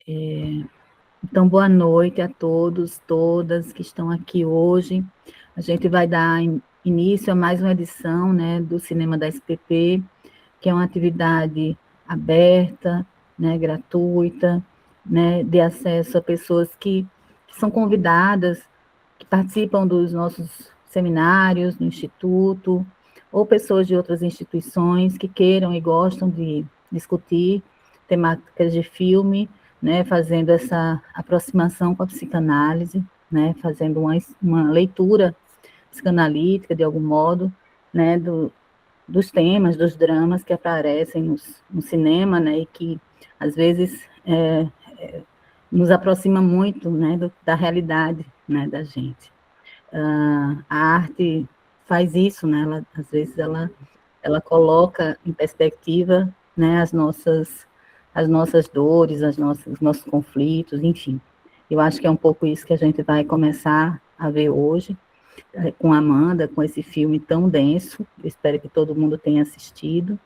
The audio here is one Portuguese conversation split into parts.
Então, boa noite a todos, todas que estão aqui hoje. A gente vai dar início a mais uma edição, né, do Cinema da SPP, que é uma atividade aberta, né, gratuita, né, de acesso a pessoas que são convidadas, que participam dos nossos seminários no Instituto, ou pessoas de outras instituições que queiram e gostam de discutir temáticas de filme, né, fazendo essa aproximação com a psicanálise, né, fazendo uma leitura psicanalítica, de algum modo, né, dos temas, dos dramas que aparecem no cinema, né, e que, às vezes, nos aproxima muito, né, da realidade, né, da gente. A arte faz isso, né, às vezes, ela coloca em perspectiva, né, as nossas dores, os nossos conflitos, enfim. Eu acho que é um pouco isso que a gente vai começar a ver hoje, com a Amanda, com esse filme tão denso. Eu espero que todo mundo tenha assistido.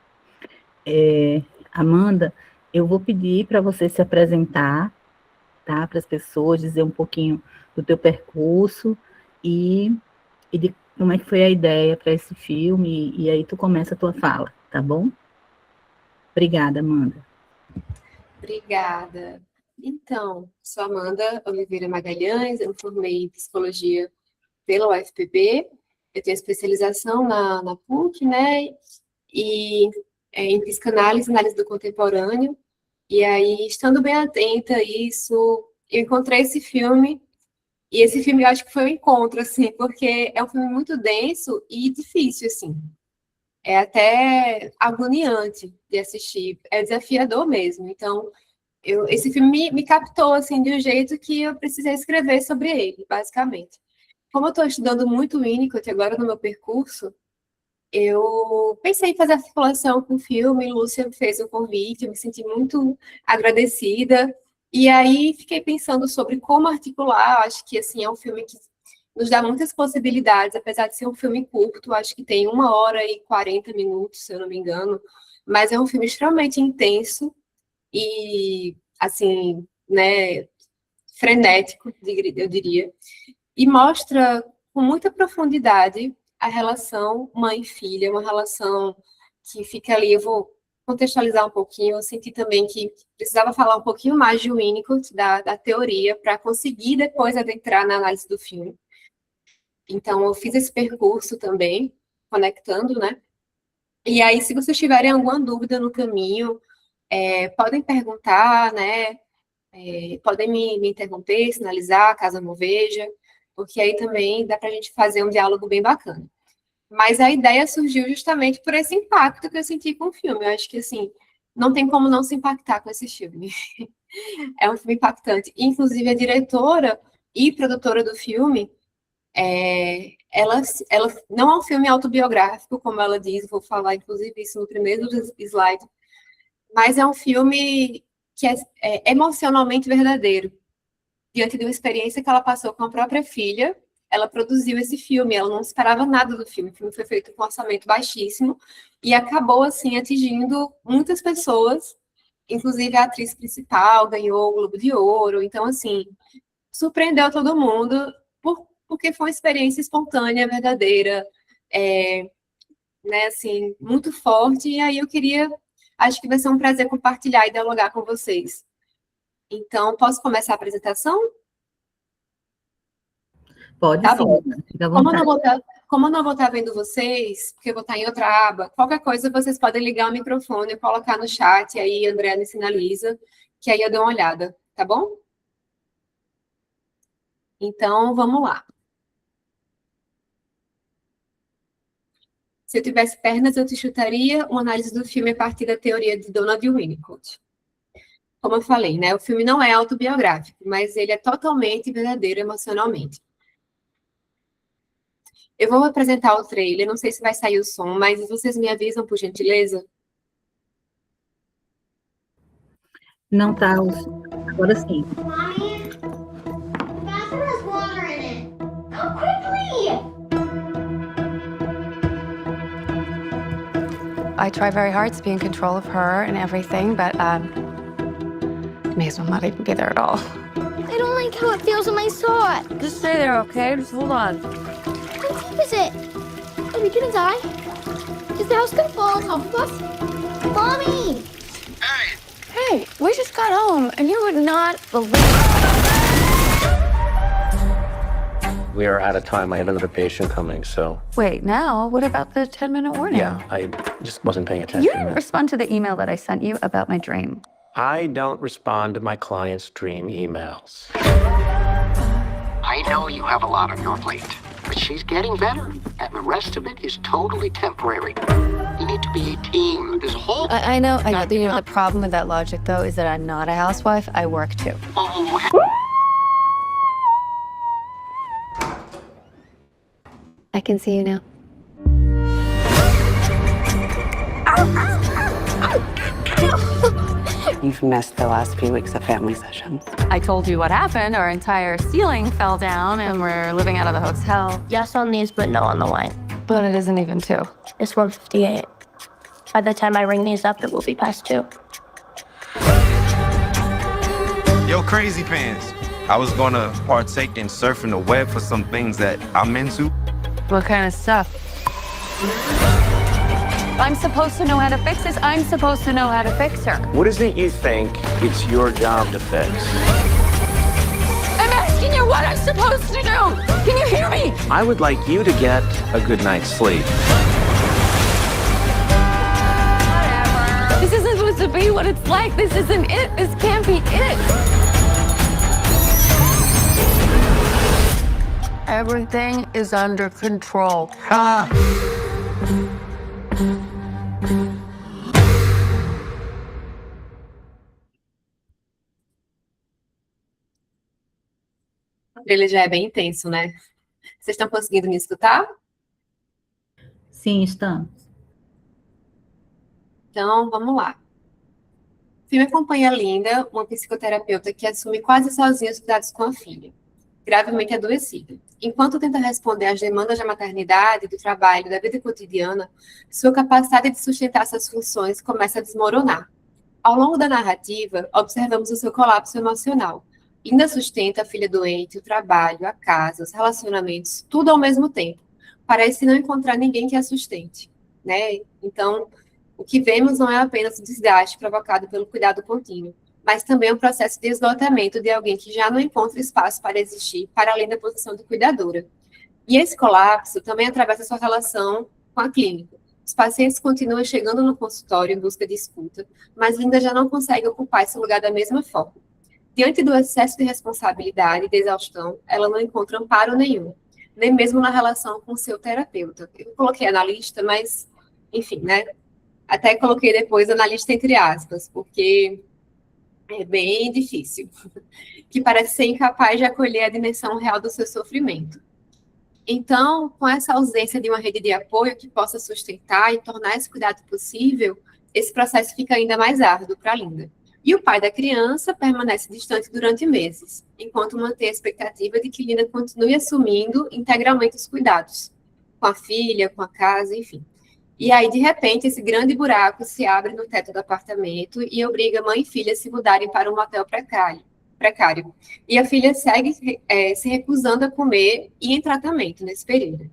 Amanda, eu vou pedir para você se apresentar, tá, para as pessoas, dizer um pouquinho do teu percurso e de como é que foi a ideia para esse filme, e aí tu começa a tua fala, tá bom? Obrigada, Amanda. Obrigada. Então, sou Amanda Oliveira Magalhães, eu me formei em Psicologia pela UFPB, eu tenho especialização na PUC, né, e em Psicanálise, Análise do Contemporâneo, e aí, estando bem atenta a isso, eu encontrei esse filme, e esse filme eu acho que foi um encontro, assim, porque é um filme muito denso e difícil, assim. É até agoniante de assistir, é desafiador mesmo. Então, esse filme me captou, assim, de um jeito que eu precisei escrever sobre ele, basicamente. Como eu estou estudando muito o Winnicott agora no meu percurso, eu pensei em fazer articulação com o filme, Lúcia fez o convite, eu me senti muito agradecida, e aí fiquei pensando sobre como articular. Acho que, assim, é um filme que nos dá muitas possibilidades, apesar de ser um filme curto, acho que tem 1h40, se eu não me engano, mas é um filme extremamente intenso e, assim, né, frenético, eu diria, e mostra com muita profundidade a relação mãe-filha, uma relação que fica ali. Eu vou contextualizar um pouquinho. Eu senti também que precisava falar um pouquinho mais de Winnicott, da teoria, para conseguir depois adentrar na análise do filme. Então, eu fiz esse percurso também, conectando, né? E aí, se vocês tiverem alguma dúvida no caminho, podem perguntar, né? Podem me interromper, sinalizar, caso eu não veja, porque aí também dá para a gente fazer um diálogo bem bacana. Mas a ideia surgiu justamente por esse impacto que eu senti com o filme. Eu acho que, assim, não tem como não se impactar com esse filme. É um filme impactante. Inclusive, a diretora e produtora do filme, ela não é um filme autobiográfico, como ela diz, vou falar, inclusive, isso no primeiro slide, mas é um filme que é emocionalmente verdadeiro. Diante de uma experiência que ela passou com a própria filha, ela produziu esse filme, ela não esperava nada do filme. O filme foi feito com um orçamento baixíssimo e acabou, assim, atingindo muitas pessoas, inclusive a atriz principal ganhou o Globo de Ouro. Então, assim, surpreendeu todo mundo, porque foi uma experiência espontânea, verdadeira, né, assim, muito forte. E aí acho que vai ser um prazer compartilhar e dialogar com vocês. Então, posso começar a apresentação? Pode Tá sim, bom. fica à vontade. Como eu não vou estar vendo vocês, porque eu vou estar em outra aba, qualquer coisa vocês podem ligar o microfone e colocar no chat, e aí a Andrea me sinaliza, que aí eu dou uma olhada, tá bom? Então, vamos lá. Se eu tivesse pernas, eu te chutaria, uma análise do filme a partir da teoria de Donald Winnicott. Como eu falei, né, o filme não é autobiográfico, mas ele é totalmente verdadeiro emocionalmente. Eu vou apresentar o trailer, não sei se vai sair o som, mas vocês me avisam, por gentileza? Não tá, agora sim. Mommy, the bathroom has water in it. Go quickly! I try very hard to be in control of her and everything, but May as well not even be there at all. I don't like how it feels on my sock. Just stay there, okay? Just hold on. How deep is it? Are we gonna die? Is the house gonna fall on top of us? Mommy! Hey, we just got home, and you would not believe. We are out of time. I have another patient coming, so. Wait, now? What about the 10-minute warning? Yeah, I just wasn't paying attention. You didn't respond to the email that I sent you about my dream. I don't respond to my clients' dream emails. I know you have a lot on your plate, but she's getting better, and the rest of it is totally temporary. You need to be a team. There's a whole... I know. The problem with that logic, though, is that I'm not a housewife. I work, too. I can see you now. You've missed the last few weeks of family sessions. I told you what happened. Our entire ceiling fell down, and we're living out of the hotel. Yes on these, but no on the line. But it isn't even 2. It's 1:58. By the time I ring these up, it will be past 2. Yo, Crazy Pants. I was gonna partake in surfing the web for some things that I'm into. What kind of stuff? I'm supposed to know how to fix this. I'm supposed to know how to fix her. What is it you think it's your job to fix? I'm asking you what I'm supposed to do. Can you hear me? I would like you to get a good night's sleep. Whatever. This isn't supposed to be what it's like. This isn't it. This can't be it. Everything is under control. Ele já é bem intenso, né? Vocês estão conseguindo me escutar? Sim, estamos. Então, vamos lá. O filme acompanha a Linda, uma psicoterapeuta que assume quase sozinha os cuidados com a filha, gravemente adoecida. Enquanto tenta responder às demandas da maternidade, do trabalho, da vida cotidiana, sua capacidade de sustentar essas funções começa a desmoronar. Ao longo da narrativa, observamos o seu colapso emocional. Linda sustenta a filha doente, o trabalho, a casa, os relacionamentos, tudo ao mesmo tempo. Parece não encontrar ninguém que a sustente, né? Então, o que vemos não é apenas o desgaste provocado pelo cuidado contínuo, mas também um processo de esgotamento de alguém que já não encontra espaço para existir, para além da posição de cuidadora. E esse colapso também atravessa sua relação com a clínica. Os pacientes continuam chegando no consultório em busca de escuta, mas Linda já não consegue ocupar esse lugar da mesma forma. Diante do excesso de responsabilidade e de exaustão, ela não encontra amparo nenhum, nem mesmo na relação com seu terapeuta. Eu coloquei analista, mas, enfim, né? Até coloquei depois analista entre aspas, porque é bem difícil, que parece ser incapaz de acolher a dimensão real do seu sofrimento. Então, com essa ausência de uma rede de apoio que possa sustentar e tornar esse cuidado possível, esse processo fica ainda mais árduo para Linda. E o pai da criança permanece distante durante meses, enquanto mantém a expectativa de que Linda continue assumindo integralmente os cuidados, com a filha, com a casa, enfim. E aí, de repente, esse grande buraco se abre no teto do apartamento e obriga mãe e filha a se mudarem para um motel precário. E a filha segue se recusando a comer e em tratamento nesse período.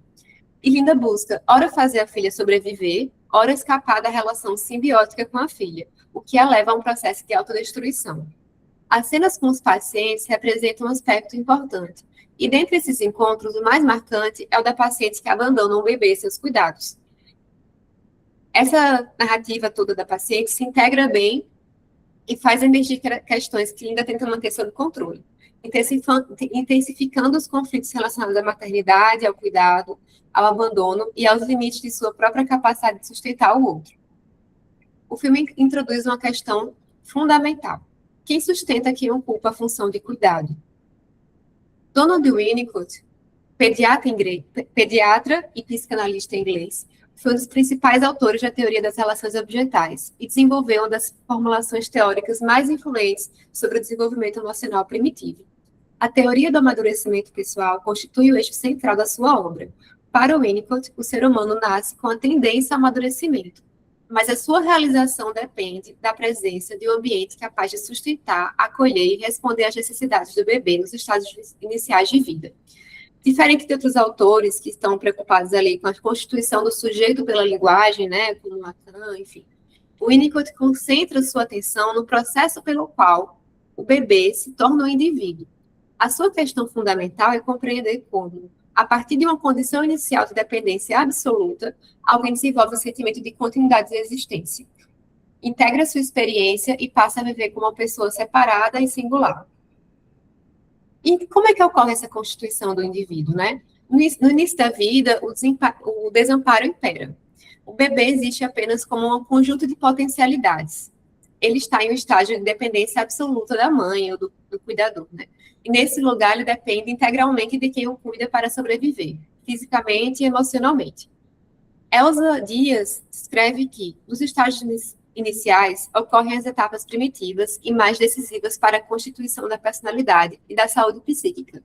E Linda busca, ora fazer a filha sobreviver, ora escapar da relação simbiótica com a filha, o que a leva a um processo de autodestruição. As cenas com os pacientes representam um aspecto importante, e dentre esses encontros, o mais marcante é o da paciente que abandona um bebê e seus cuidados. Essa narrativa toda da paciente se integra bem e faz emergir questões que Linda tenta manter sob controle, intensificando os conflitos relacionados à maternidade, ao cuidado, ao abandono e aos limites de sua própria capacidade de sustentar o outro. O filme introduz uma questão fundamental. Quem sustenta quem ocupa a função de cuidado? Donald Winnicott, pediatra e psicanalista inglês, foi um dos principais autores da teoria das relações objetais e desenvolveu uma das formulações teóricas mais influentes sobre o desenvolvimento emocional primitivo. A teoria do amadurecimento pessoal constitui o eixo central da sua obra. Para Winnicott, o ser humano nasce com a tendência ao amadurecimento. mas a sua realização depende da presença de um ambiente capaz de sustentar, acolher e responder às necessidades do bebê nos estágios iniciais de vida. Diferente de outros autores que estão preocupados ali com a constituição do sujeito pela linguagem, né, como Lacan, enfim, o Winnicott concentra sua atenção no processo pelo qual o bebê se torna um indivíduo. A sua questão fundamental é compreender como, a partir de uma condição inicial de dependência absoluta, alguém desenvolve um sentimento de continuidade de existência. Integra sua experiência e passa a viver como uma pessoa separada e singular. E como é que ocorre essa constituição do indivíduo, né? No início da vida, o desamparo impera. O bebê existe apenas como um conjunto de potencialidades. Ele está em um estágio de dependência absoluta da mãe ou do cuidador, né? E nesse lugar ele depende integralmente de quem o cuida para sobreviver, fisicamente e emocionalmente. Elsa Dias escreve que, nos estágios iniciais, ocorrem as etapas primitivas e mais decisivas para a constituição da personalidade e da saúde psíquica.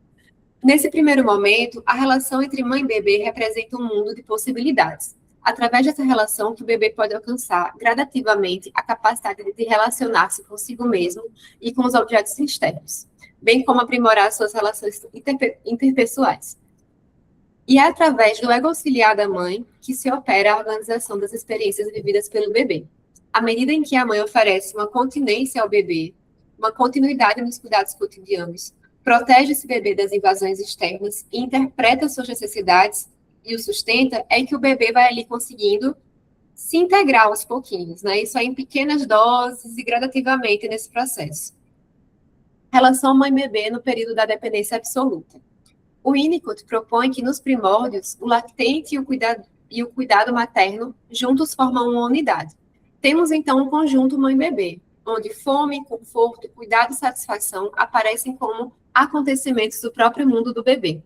Nesse primeiro momento, a relação entre mãe e bebê representa um mundo de possibilidades. Através dessa relação que o bebê pode alcançar gradativamente a capacidade de relacionar-se consigo mesmo e com os objetos externos, bem como aprimorar suas relações interpessoais. E é através do ego auxiliar da mãe que se opera a organização das experiências vividas pelo bebê. À medida em que a mãe oferece uma continência ao bebê, uma continuidade nos cuidados cotidianos, protege esse bebê das invasões externas e interpreta suas necessidades e o sustenta, é que o bebê vai ali conseguindo se integrar aos pouquinhos, né? Isso aí em pequenas doses e gradativamente nesse processo. Relação mãe-bebê no período da dependência absoluta. O Winnicott propõe que nos primórdios, o lactente e o cuidado materno juntos formam uma unidade. Temos, então, um conjunto mãe-bebê, onde fome, conforto, cuidado e satisfação aparecem como acontecimentos do próprio mundo do bebê.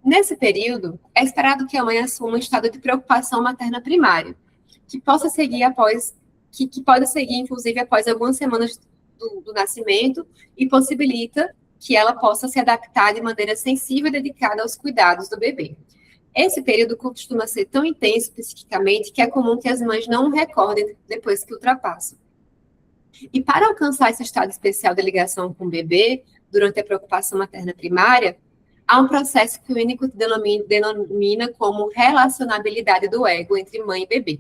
Nesse período, é esperado que a mãe assuma um estado de preocupação materna primário, que possa seguir que pode seguir, inclusive, após algumas semanas do nascimento, e possibilita que ela possa se adaptar de maneira sensível e dedicada aos cuidados do bebê. Esse período costuma ser tão intenso psiquicamente que é comum que as mães não o recordem depois que ultrapassam. E para alcançar esse estado especial de ligação com o bebê, durante a preocupação materna primária, há um processo que o Winnicott denomina como relacionabilidade do ego entre mãe e bebê.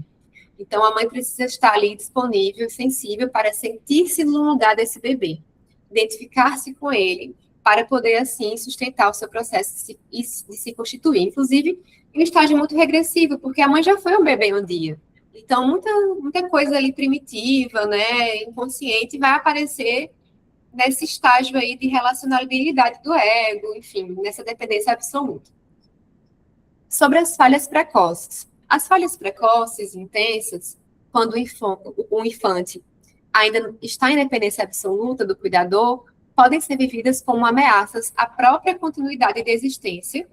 Então, a mãe precisa estar ali disponível, sensível, para sentir-se no lugar desse bebê, identificar-se com ele, para poder, assim, sustentar o seu processo de se constituir. Inclusive, em um estágio muito regressivo, porque a mãe já foi um bebê um dia. Então, muita coisa ali primitiva, né, inconsciente, vai aparecer nesse estágio aí de relacionabilidade do ego, enfim, nessa dependência absoluta. Sobre as falhas precoces. As falhas precoces, intensas, quando o infante ainda está em dependência absoluta do cuidador, podem ser vividas como ameaças à própria continuidade de existência,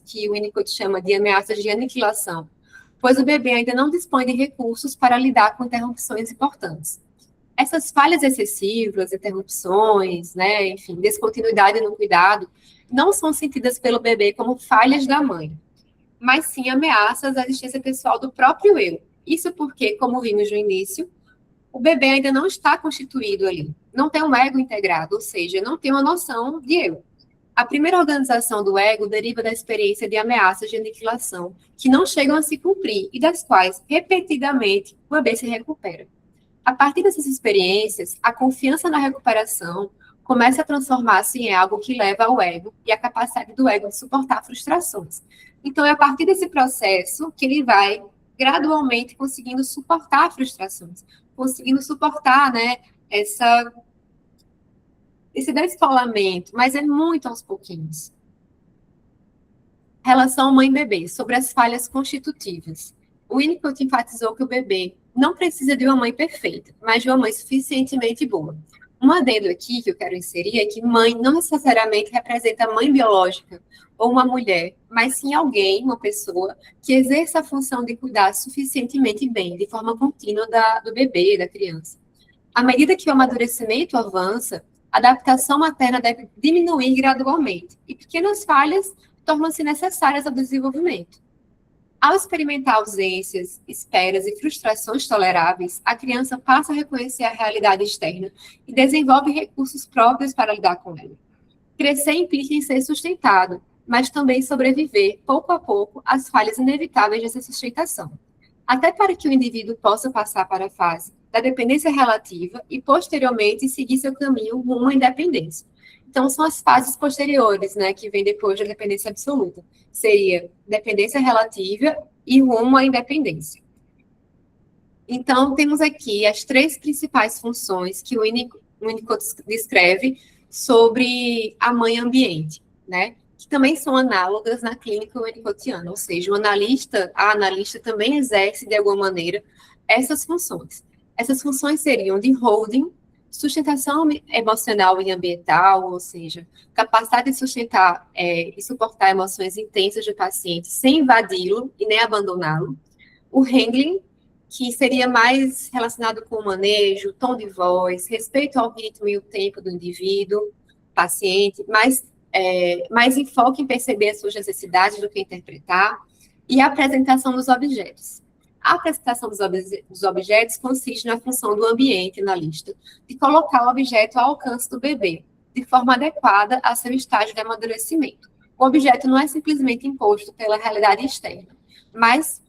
que o Winnicott chama de ameaças de aniquilação, pois o bebê ainda não dispõe de recursos para lidar com interrupções importantes. Essas falhas excessivas, interrupções, né, enfim, descontinuidade no cuidado, não são sentidas pelo bebê como falhas da mãe, mas sim ameaças à existência pessoal do próprio eu. Isso porque, como vimos no início, o bebê ainda não está constituído ali, não tem um ego integrado, ou seja, não tem uma noção de eu. A primeira organização do ego deriva da experiência de ameaças de aniquilação, que não chegam a se cumprir e das quais, repetidamente, o bebê se recupera. A partir dessas experiências, a confiança na recuperação começa a transformar-se em algo que leva ao ego e a capacidade do ego de suportar frustrações. Então, é a partir desse processo que ele vai gradualmente conseguindo suportar frustrações, conseguindo suportar, né, esse descolamento, mas é muito aos pouquinhos. Relação mãe-bebê, sobre as falhas constitutivas. O Winnicott enfatizou que o bebê não precisa de uma mãe perfeita, mas de uma mãe suficientemente boa. Um adendo aqui que eu quero inserir é que mãe não necessariamente representa a mãe biológica ou uma mulher, mas sim alguém, uma pessoa, que exerça a função de cuidar suficientemente bem, de forma contínua do bebê, da criança. À medida que o amadurecimento avança, a adaptação materna deve diminuir gradualmente, e pequenas falhas tornam-se necessárias ao desenvolvimento. Ao experimentar ausências, esperas e frustrações toleráveis, a criança passa a reconhecer a realidade externa e desenvolve recursos próprios para lidar com ela. Crescer implica em ser sustentado, mas também sobreviver, pouco a pouco, às falhas inevitáveis dessa sustentação. Até para que o indivíduo possa passar para a fase da dependência relativa e, posteriormente, seguir seu caminho rumo à independência. Então, são as fases posteriores, né, que vem depois da dependência absoluta. Seria dependência relativa e rumo à independência. Então, temos aqui as 3 principais funções que o Winnicott descreve sobre a mãe ambiente, né, que também são análogas na clínica winnicottiana, ou seja, a analista também exerce, de alguma maneira, essas funções. Essas funções seriam de holding, sustentação emocional e ambiental, ou seja, capacidade de sustentar e suportar emoções intensas do paciente sem invadi-lo e nem abandoná-lo. O handling, que seria mais relacionado com o manejo, tom de voz, respeito ao ritmo e o tempo do indivíduo, paciente, mais enfoque em perceber as suas necessidades do que interpretar, e a apresentação dos objetos. A apresentação dos objetos consiste na função do ambiente na lista, de colocar o objeto ao alcance do bebê, de forma adequada a seu estágio de amadurecimento. O objeto não é simplesmente imposto pela realidade externa, mas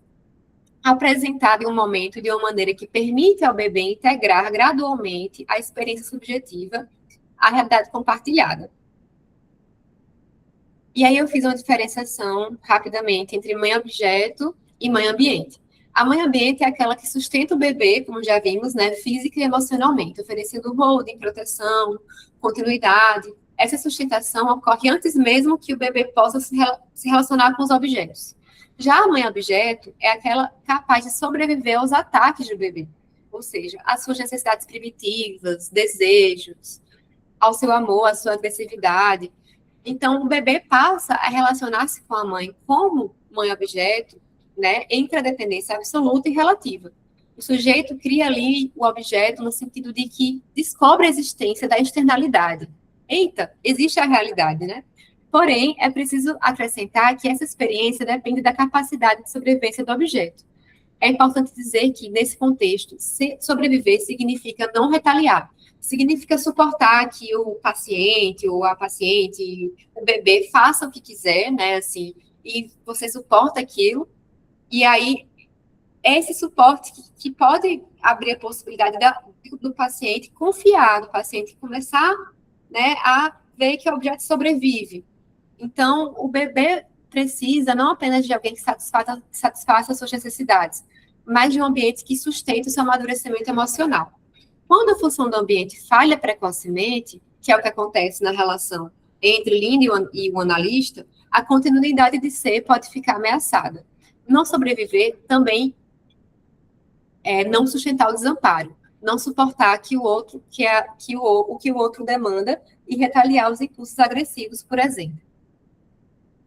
apresentado em um momento de uma maneira que permite ao bebê integrar gradualmente a experiência subjetiva à realidade compartilhada. E aí eu fiz uma diferenciação, rapidamente, entre mãe-objeto e mãe-ambiente. A mãe-ambiente é aquela que sustenta o bebê, como já vimos, né, física e emocionalmente, oferecendo holding, proteção, continuidade. Essa sustentação ocorre antes mesmo que o bebê possa se relacionar com os objetos. Já a mãe-objeto é aquela capaz de sobreviver aos ataques do bebê, ou seja, às suas necessidades primitivas, desejos, ao seu amor, à sua agressividade. Então, o bebê passa a relacionar-se com a mãe como mãe-objeto, né, entre a dependência absoluta e relativa. O sujeito cria ali o objeto no sentido de que descobre a existência da externalidade. Eita, existe a realidade, né? Porém, é preciso acrescentar que essa experiência depende da capacidade de sobrevivência do objeto. É importante dizer que, nesse contexto, sobreviver significa não retaliar, significa suportar que o paciente ou a paciente, o bebê, faça o que quiser, né, assim, e você suporta aquilo. E aí, esse suporte que pode abrir a possibilidade do paciente confiar, do paciente começar, né, a ver que o objeto sobrevive. Então, o bebê precisa não apenas de alguém que satisfaça as suas necessidades, mas de um ambiente que sustente o seu amadurecimento emocional. Quando a função do ambiente falha precocemente, que é o que acontece na relação entre Lynn e o analista, a continuidade de ser pode ficar ameaçada. Não sobreviver também é não sustentar o desamparo, não suportar que o outro, o que o outro demanda e retaliar os impulsos agressivos, por exemplo.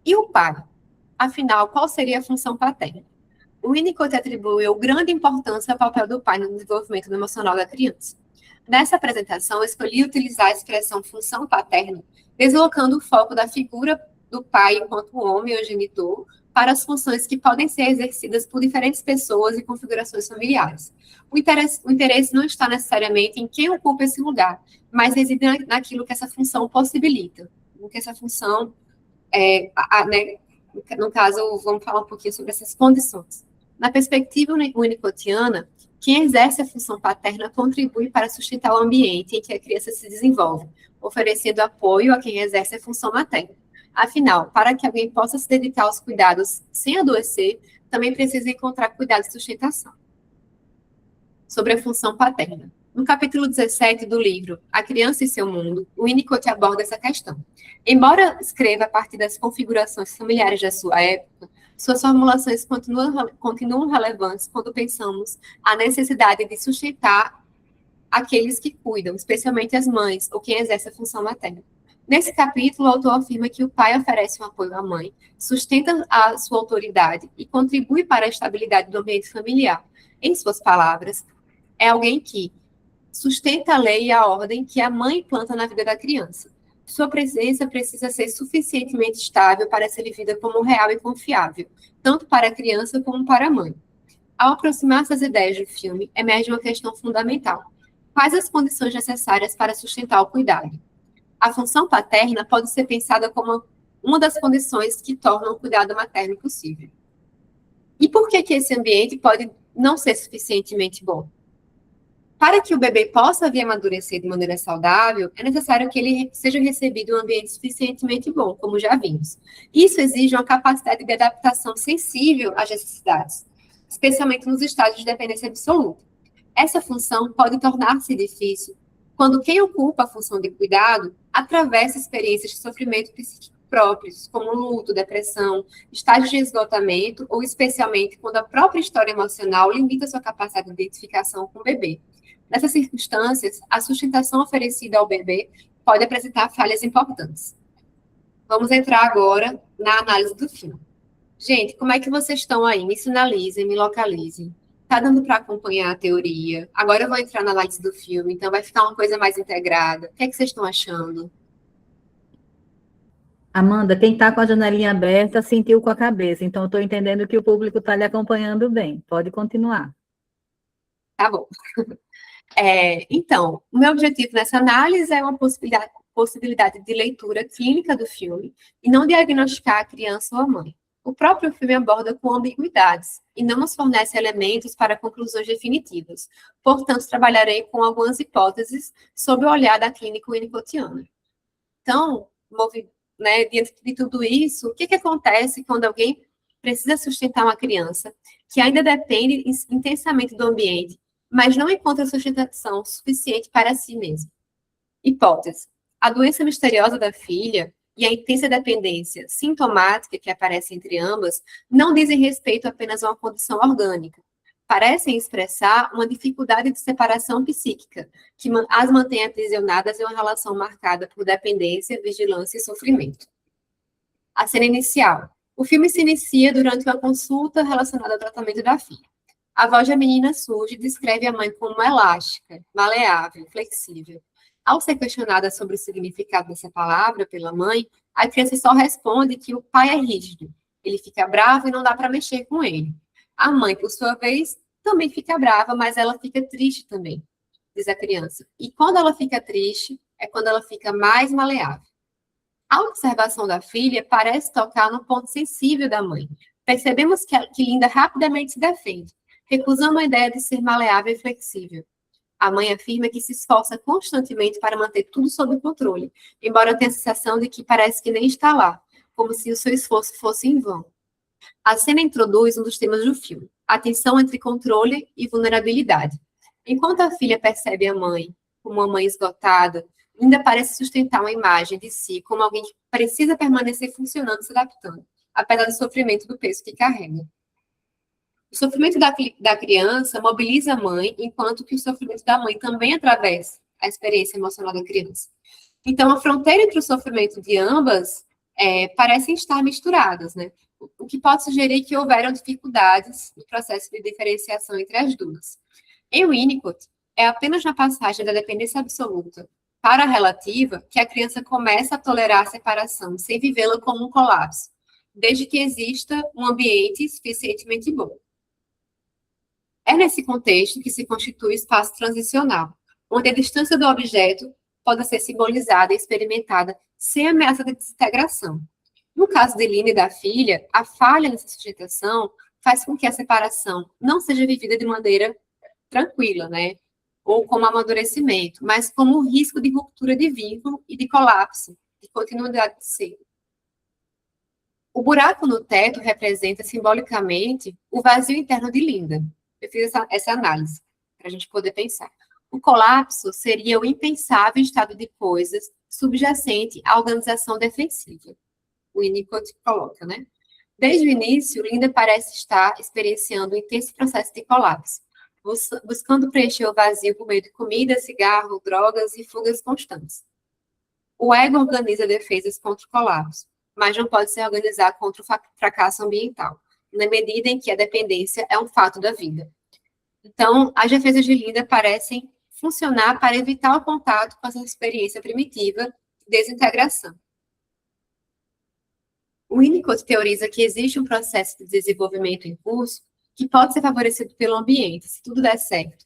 E o pai? Afinal, qual seria a função paterna? O Winnicott atribuiu grande importância ao papel do pai no desenvolvimento emocional da criança. Nessa apresentação, eu escolhi utilizar a expressão função paterna, deslocando o foco da figura do pai enquanto homem ou genitor para as funções que podem ser exercidas por diferentes pessoas e configurações familiares. O interesse não está necessariamente em quem ocupa esse lugar, mas reside naquilo que essa função possibilita, no que essa função, né, no caso, vamos falar um pouquinho sobre essas condições. Na perspectiva winnicottiana, quem exerce a função paterna contribui para sustentar o ambiente em que a criança se desenvolve, oferecendo apoio a quem exerce a função materna. Afinal, para que alguém possa se dedicar aos cuidados sem adoecer, também precisa encontrar cuidados de sustentação. Sobre a função paterna. No capítulo 17 do livro A Criança e Seu Mundo, o Winnicott aborda essa questão. Embora escreva a partir das configurações familiares da sua época, suas formulações continuam relevantes quando pensamos a necessidade de sustentar aqueles que cuidam, especialmente as mães, ou quem exerce a função materna. Nesse capítulo, o autor afirma que o pai oferece um apoio à mãe, sustenta a sua autoridade e contribui para a estabilidade do ambiente familiar. Em suas palavras, é alguém que sustenta a lei e a ordem que a mãe planta na vida da criança. Sua presença precisa ser suficientemente estável para ser vivida como real e confiável, tanto para a criança como para a mãe. Ao aproximar-se das ideias do filme, emerge uma questão fundamental. Quais as condições necessárias para sustentar o cuidado? A função paterna pode ser pensada como uma das condições que tornam o cuidado materno possível. E por que esse ambiente pode não ser suficientemente bom? Para que o bebê possa vir amadurecer de maneira saudável, é necessário que ele seja recebido em um ambiente suficientemente bom, como já vimos. Isso exige uma capacidade de adaptação sensível às necessidades, especialmente nos estágios de dependência absoluta. Essa função pode tornar-se difícil quando quem ocupa a função de cuidado atravessa experiências de sofrimento psíquico próprios, como luto, depressão, estágios de esgotamento, ou especialmente quando a própria história emocional limita sua capacidade de identificação com o bebê. Nessas circunstâncias, a sustentação oferecida ao bebê pode apresentar falhas importantes. Vamos entrar agora na análise do filme. Gente, como é que vocês estão aí? Me sinalizem, me localizem. Tá dando para acompanhar a teoria? Agora eu vou entrar na análise do filme, então vai ficar uma coisa mais integrada. O que é que vocês estão achando? Amanda, quem está com a janelinha aberta sentiu com a cabeça, então eu estou entendendo que o público está lhe acompanhando bem. Pode continuar. Tá bom. Então, o meu objetivo nessa análise é uma possibilidade de leitura clínica do filme e não diagnosticar a criança ou a mãe. O próprio filme aborda com ambiguidades e não nos fornece elementos para conclusões definitivas. Portanto, trabalharei com algumas hipóteses sob o olhar da clínica winnicottiana. Então, diante de tudo isso, o que acontece quando alguém precisa sustentar uma criança que ainda depende intensamente do ambiente, mas não encontra sustentação suficiente para si mesmo? Hipótese: a doença misteriosa da filha e a intensa dependência sintomática que aparece entre ambas não dizem respeito apenas a uma condição orgânica. Parecem expressar uma dificuldade de separação psíquica, que as mantém aprisionadas em uma relação marcada por dependência, vigilância e sofrimento. A cena inicial. O filme se inicia durante uma consulta relacionada ao tratamento da filha. A voz da menina surge e descreve a mãe como elástica, maleável, flexível. Ao ser questionada sobre o significado dessa palavra pela mãe, a criança só responde que o pai é rígido. Ele fica bravo e não dá para mexer com ele. A mãe, por sua vez, também fica brava, mas ela fica triste também, diz a criança. E quando ela fica triste, é quando ela fica mais maleável. A observação da filha parece tocar no ponto sensível da mãe. Percebemos que Linda rapidamente se defende, recusando a ideia de ser maleável e flexível. A mãe afirma que se esforça constantemente para manter tudo sob controle, embora tenha a sensação de que parece que nem está lá, como se o seu esforço fosse em vão. A cena introduz um dos temas do filme, a tensão entre controle e vulnerabilidade. Enquanto a filha percebe a mãe como uma mãe esgotada, Linda parece sustentar uma imagem de si como alguém que precisa permanecer funcionando e se adaptando, apesar do sofrimento do peso que carrega. O sofrimento da criança mobiliza a mãe, enquanto que o sofrimento da mãe também atravessa a experiência emocional da criança. Então, a fronteira entre o sofrimento de ambas parecem estar misturadas, né? O que pode sugerir que houveram dificuldades no processo de diferenciação entre as duas. Em Winnicott, é apenas na passagem da dependência absoluta para a relativa que a criança começa a tolerar a separação, sem vivê-la como um colapso, desde que exista um ambiente suficientemente bom. É nesse contexto que se constitui o espaço transicional, onde a distância do objeto pode ser simbolizada e experimentada sem ameaça de desintegração. No caso de Linda e da filha, a falha nessa sustentação faz com que a separação não seja vivida de maneira tranquila, né? Ou como amadurecimento, mas como um risco de ruptura de vínculo e de colapso, de continuidade de ser. O buraco no teto representa simbolicamente o vazio interno de Linda. Eu fiz essa análise, para a gente poder pensar. O colapso seria o impensável estado de coisas subjacente à organização defensiva. O Winnicott coloca, né? Desde o início, Linda parece estar experienciando um intenso processo de colapso, buscando preencher o vazio por meio de comida, cigarro, drogas e fugas constantes. O ego organiza defesas contra o colapso, mas não pode se organizar contra o fracasso ambiental, na medida em que a dependência é um fato da vida. Então, as defesas de Linda parecem funcionar para evitar o contato com essa experiência primitiva desintegração. O Winnicott teoriza que existe um processo de desenvolvimento em curso que pode ser favorecido pelo ambiente, se tudo der certo,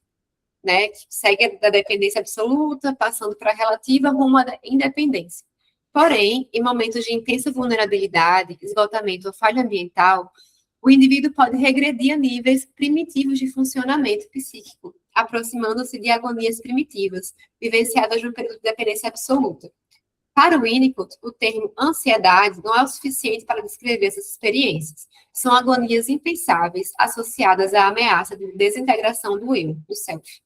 né? Que segue da dependência absoluta, passando para a relativa rumo à independência. Porém, em momentos de intensa vulnerabilidade, esgotamento ou falha ambiental, o indivíduo pode regredir a níveis primitivos de funcionamento psíquico, aproximando-se de agonias primitivas, vivenciadas num período de dependência absoluta. Para o Winnicott, o termo ansiedade não é o suficiente para descrever essas experiências. São agonias impensáveis associadas à ameaça de desintegração do eu, do self.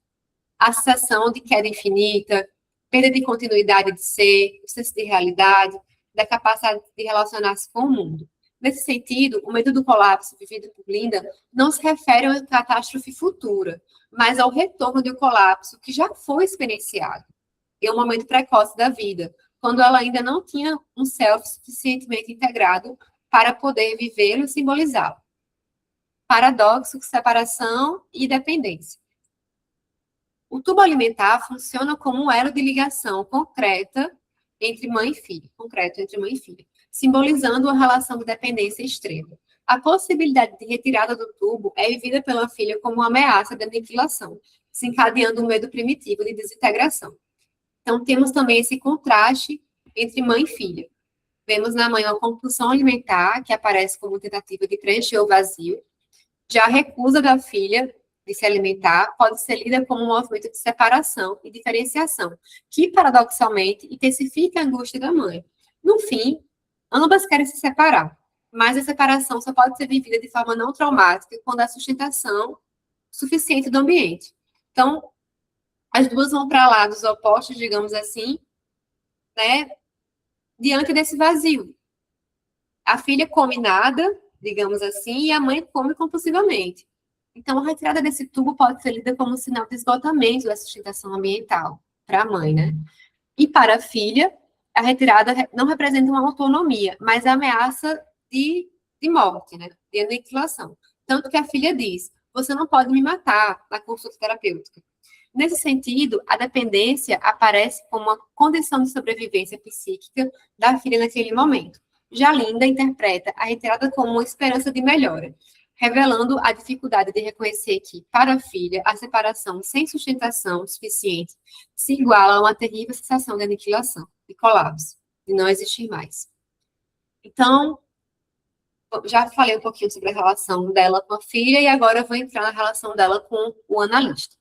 A sensação de queda infinita, perda de continuidade de ser, o senso de realidade, da capacidade de relacionar-se com o mundo. Nesse sentido, o medo do colapso vivido por Linda não se refere a uma catástrofe futura, mas ao retorno do colapso que já foi experienciado, em um momento precoce da vida, quando ela ainda não tinha um self suficientemente integrado para poder vivê-lo e simbolizá-lo. Paradoxo, separação e dependência. O tubo alimentar funciona como um elo de ligação concreta entre mãe e filha, simbolizando uma relação de dependência extrema. A possibilidade de retirada do tubo é vivida pela filha como uma ameaça de aniquilação, desencadeando um medo primitivo de desintegração. Então, temos também esse contraste entre mãe e filha. Vemos na mãe uma compulsão alimentar, que aparece como tentativa de preencher o vazio. Já a recusa da filha de se alimentar pode ser lida como um movimento de separação e diferenciação, que, paradoxalmente, intensifica a angústia da mãe. No fim, ambas querem se separar, mas a separação só pode ser vivida de forma não traumática quando há sustentação suficiente do ambiente. Então, as duas vão para lados opostos, digamos assim, né, diante desse vazio. A filha come nada, digamos assim, e a mãe come compulsivamente. Então, a retirada desse tubo pode ser lida como um sinal de esgotamento da sustentação ambiental para a mãe, né? E para a filha, a retirada não representa uma autonomia, mas a ameaça de morte, né? De aniquilação. Tanto que a filha diz, você não pode me matar na consulta terapêutica. Nesse sentido, a dependência aparece como uma condição de sobrevivência psíquica da filha naquele momento. Já Linda interpreta a retirada como uma esperança de melhora, revelando a dificuldade de reconhecer que, para a filha, a separação sem sustentação suficiente se iguala a uma terrível sensação de aniquilação, de colapso, de não existir mais. Então, já falei um pouquinho sobre a relação dela com a filha, e agora eu vou entrar na relação dela com o analista.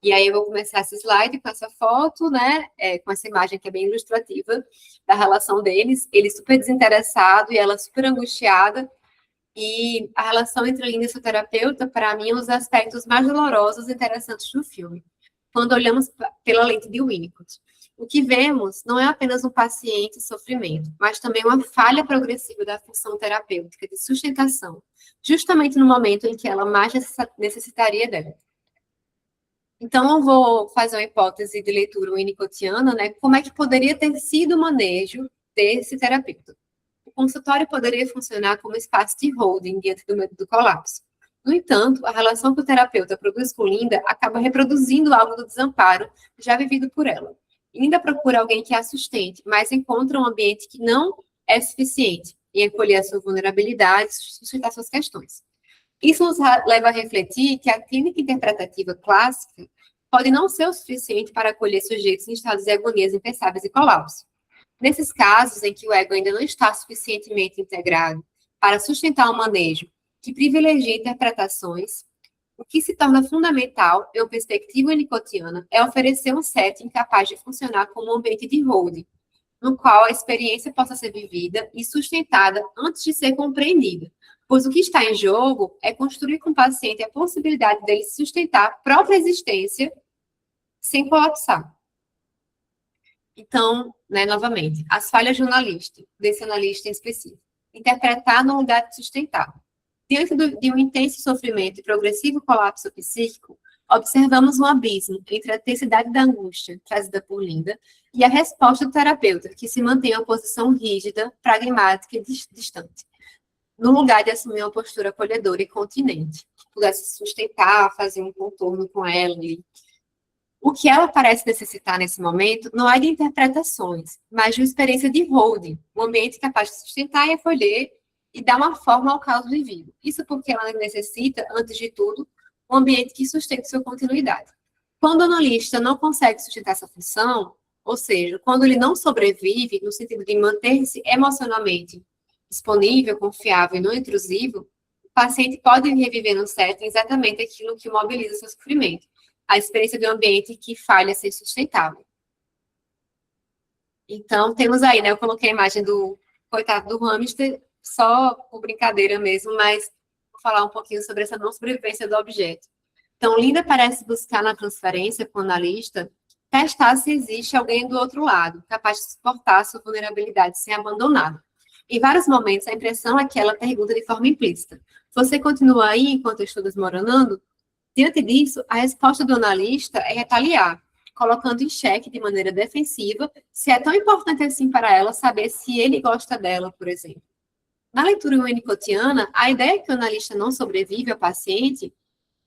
E aí eu vou começar esse slide com essa foto, né, com essa imagem que é bem ilustrativa da relação deles, ele super desinteressado e ela super angustiada, e a relação entre Linda e seu terapeuta, para mim, é um dos aspectos mais dolorosos e interessantes do filme, quando olhamos pela lente de Winnicott. O que vemos não é apenas um paciente em sofrimento, mas também uma falha progressiva da função terapêutica de sustentação, justamente no momento em que ela mais necessitaria dela. Então, eu vou fazer uma hipótese de leitura winnicottiana, né? Como é que poderia ter sido o manejo desse terapeuta? O consultório poderia funcionar como espaço de holding diante do medo do colapso. No entanto, a relação que o terapeuta produz com Linda acaba reproduzindo algo do desamparo já vivido por ela. Linda procura alguém que a sustente, mas encontra um ambiente que não é suficiente em acolher a sua vulnerabilidade e sustentar suas questões. Isso nos leva a refletir que a clínica interpretativa clássica pode não ser o suficiente para acolher sujeitos em estados de agonias impensáveis e colapso. Nesses casos em que o ego ainda não está suficientemente integrado para sustentar um manejo que privilegia interpretações, o que se torna fundamental, em uma perspectiva winnicottiana, é oferecer um setting capaz de funcionar como um ambiente de holding, no qual a experiência possa ser vivida e sustentada antes de ser compreendida, pois o que está em jogo é construir com o paciente a possibilidade dele sustentar a própria existência sem colapsar. Então, né, novamente, as falhas desse analista em específico. Interpretar no lugar de sustentar. Diante de um intenso sofrimento e progressivo colapso psíquico, observamos um abismo entre a intensidade da angústia trazida por Linda e a resposta do terapeuta, que se mantém em uma posição rígida, pragmática e distante, no lugar de assumir uma postura acolhedora e continente, que pudesse sustentar, fazer um contorno com ela. O que ela parece necessitar nesse momento não é de interpretações, mas de uma experiência de holding, um ambiente capaz de sustentar e acolher e dar uma forma ao caos vivido. Isso porque ela necessita, antes de tudo, um ambiente que sustente sua continuidade. Quando o analista não consegue sustentar essa função, ou seja, quando ele não sobrevive, no sentido de manter-se emocionalmente disponível, confiável e não intrusivo, o paciente pode reviver no setting exatamente aquilo que mobiliza seu sofrimento, a experiência de um ambiente que falha a ser sustentável. Então, temos aí, né, eu coloquei a imagem do coitado do hamster, só por brincadeira mesmo, mas vou falar um pouquinho sobre essa não sobrevivência do objeto. Então, Linda parece buscar na transferência com o analista testar se existe alguém do outro lado, capaz de suportar a sua vulnerabilidade sem abandoná-lo. Em vários momentos, a impressão é que ela pergunta de forma implícita: você continua aí enquanto eu estou desmoronando? Diante disso, a resposta do analista é retaliar, colocando em xeque de maneira defensiva se é tão importante assim para ela saber se ele gosta dela, por exemplo. Na leitura winnicottiana, a ideia que o analista não sobrevive ao paciente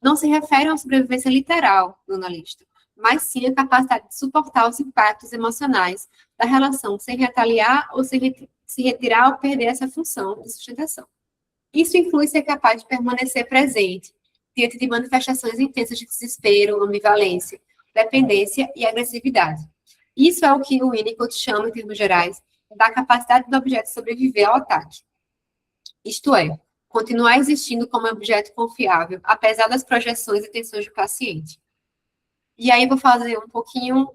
não se refere a uma sobrevivência literal do analista, mas sim a capacidade de suportar os impactos emocionais da relação sem retaliar ou se retirar ou perder essa função de sustentação. Isso inclui ser capaz de permanecer presente diante de manifestações intensas de desespero, ambivalência, dependência e agressividade. Isso é o que o Winnicott chama, em termos gerais, da capacidade do objeto sobreviver ao ataque. Isto é, continuar existindo como objeto confiável, apesar das projeções e tensões do paciente. E aí vou falar um pouquinho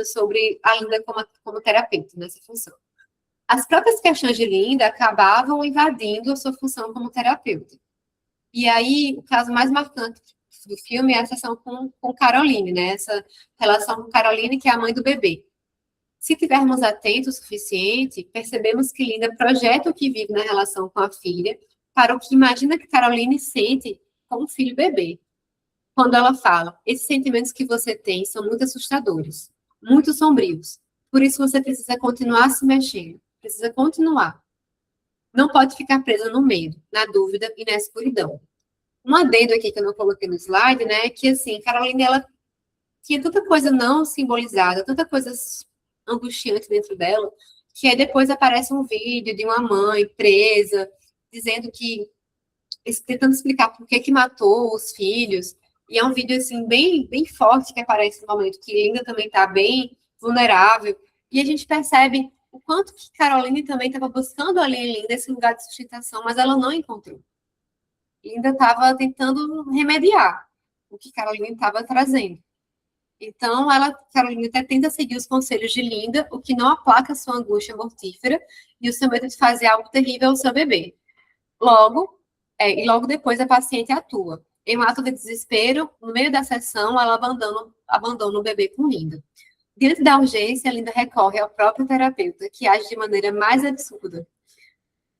sobre a Linda como terapeuta nessa função. As próprias questões de Linda acabavam invadindo a sua função como terapeuta. E aí, o caso mais marcante do filme é a sessão com Caroline, né? Essa relação com Caroline, que é a mãe do bebê. Se tivermos atentos o suficiente, percebemos que Linda projeta o que vive na relação com a filha para o que imagina que Caroline sente com o filho bebê. Quando ela fala: esses sentimentos que você tem são muito assustadores, muito sombrios. Por isso você precisa continuar se mexendo, precisa continuar. Não pode ficar presa no medo, na dúvida e na escuridão. Um adendo aqui que eu não coloquei no slide, né, é que, assim, Caroline, ela tinha tanta coisa não simbolizada, tanta coisa angustiante dentro dela, que aí depois aparece um vídeo de uma mãe presa, dizendo que, tentando explicar por que matou os filhos, e é um vídeo, assim, bem forte que aparece no momento que Linda também está bem vulnerável, e a gente percebe o quanto que Caroline também estava buscando ali em Linda esse lugar de sustentação, mas ela não encontrou. Linda estava tentando remediar o que Caroline estava trazendo. Então, Caroline até tenta seguir os conselhos de Linda, o que não aplaca a sua angústia mortífera e o seu medo de fazer algo terrível ao seu bebê. Logo depois a paciente atua. Em um ato de desespero, no meio da sessão, ela abandona o bebê com Linda. Diante da urgência, Linda recorre ao próprio terapeuta, que age de maneira mais absurda,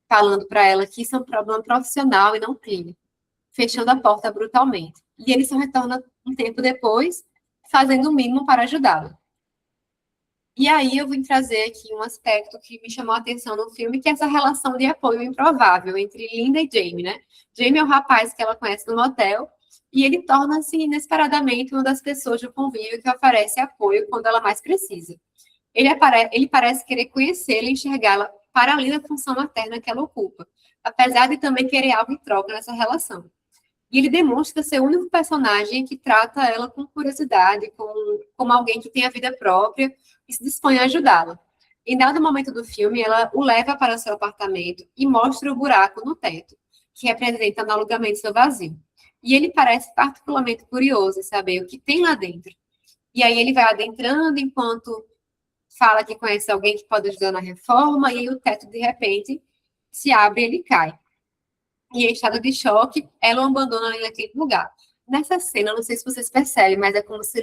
falando para ela que isso é um problema profissional e não clínico, fechando a porta brutalmente. E ele só retorna um tempo depois, fazendo o mínimo para ajudá-la. E aí eu vim trazer aqui um aspecto que me chamou a atenção no filme, que é essa relação de apoio improvável entre Linda e Jamie, né? Jamie é o rapaz que ela conhece no motel, e ele torna-se inesperadamente uma das pessoas do convívio que oferece apoio quando ela mais precisa. Ele parece querer conhecê-la e enxergá-la para além da função materna que ela ocupa, apesar de também querer algo em troca nessa relação. E ele demonstra ser o único personagem que trata ela com curiosidade, como alguém que tem a vida própria e se dispõe a ajudá-la. Em dado momento do filme, ela o leva para seu apartamento e mostra o buraco no teto, que representa analogamente seu vazio. E ele parece particularmente curioso em saber o que tem lá dentro. E aí ele vai adentrando enquanto fala que conhece alguém que pode ajudar na reforma, e aí o teto, de repente, se abre e ele cai. E em estado de choque, ela o abandona ali naquele lugar. Nessa cena, não sei se vocês percebem, mas é como se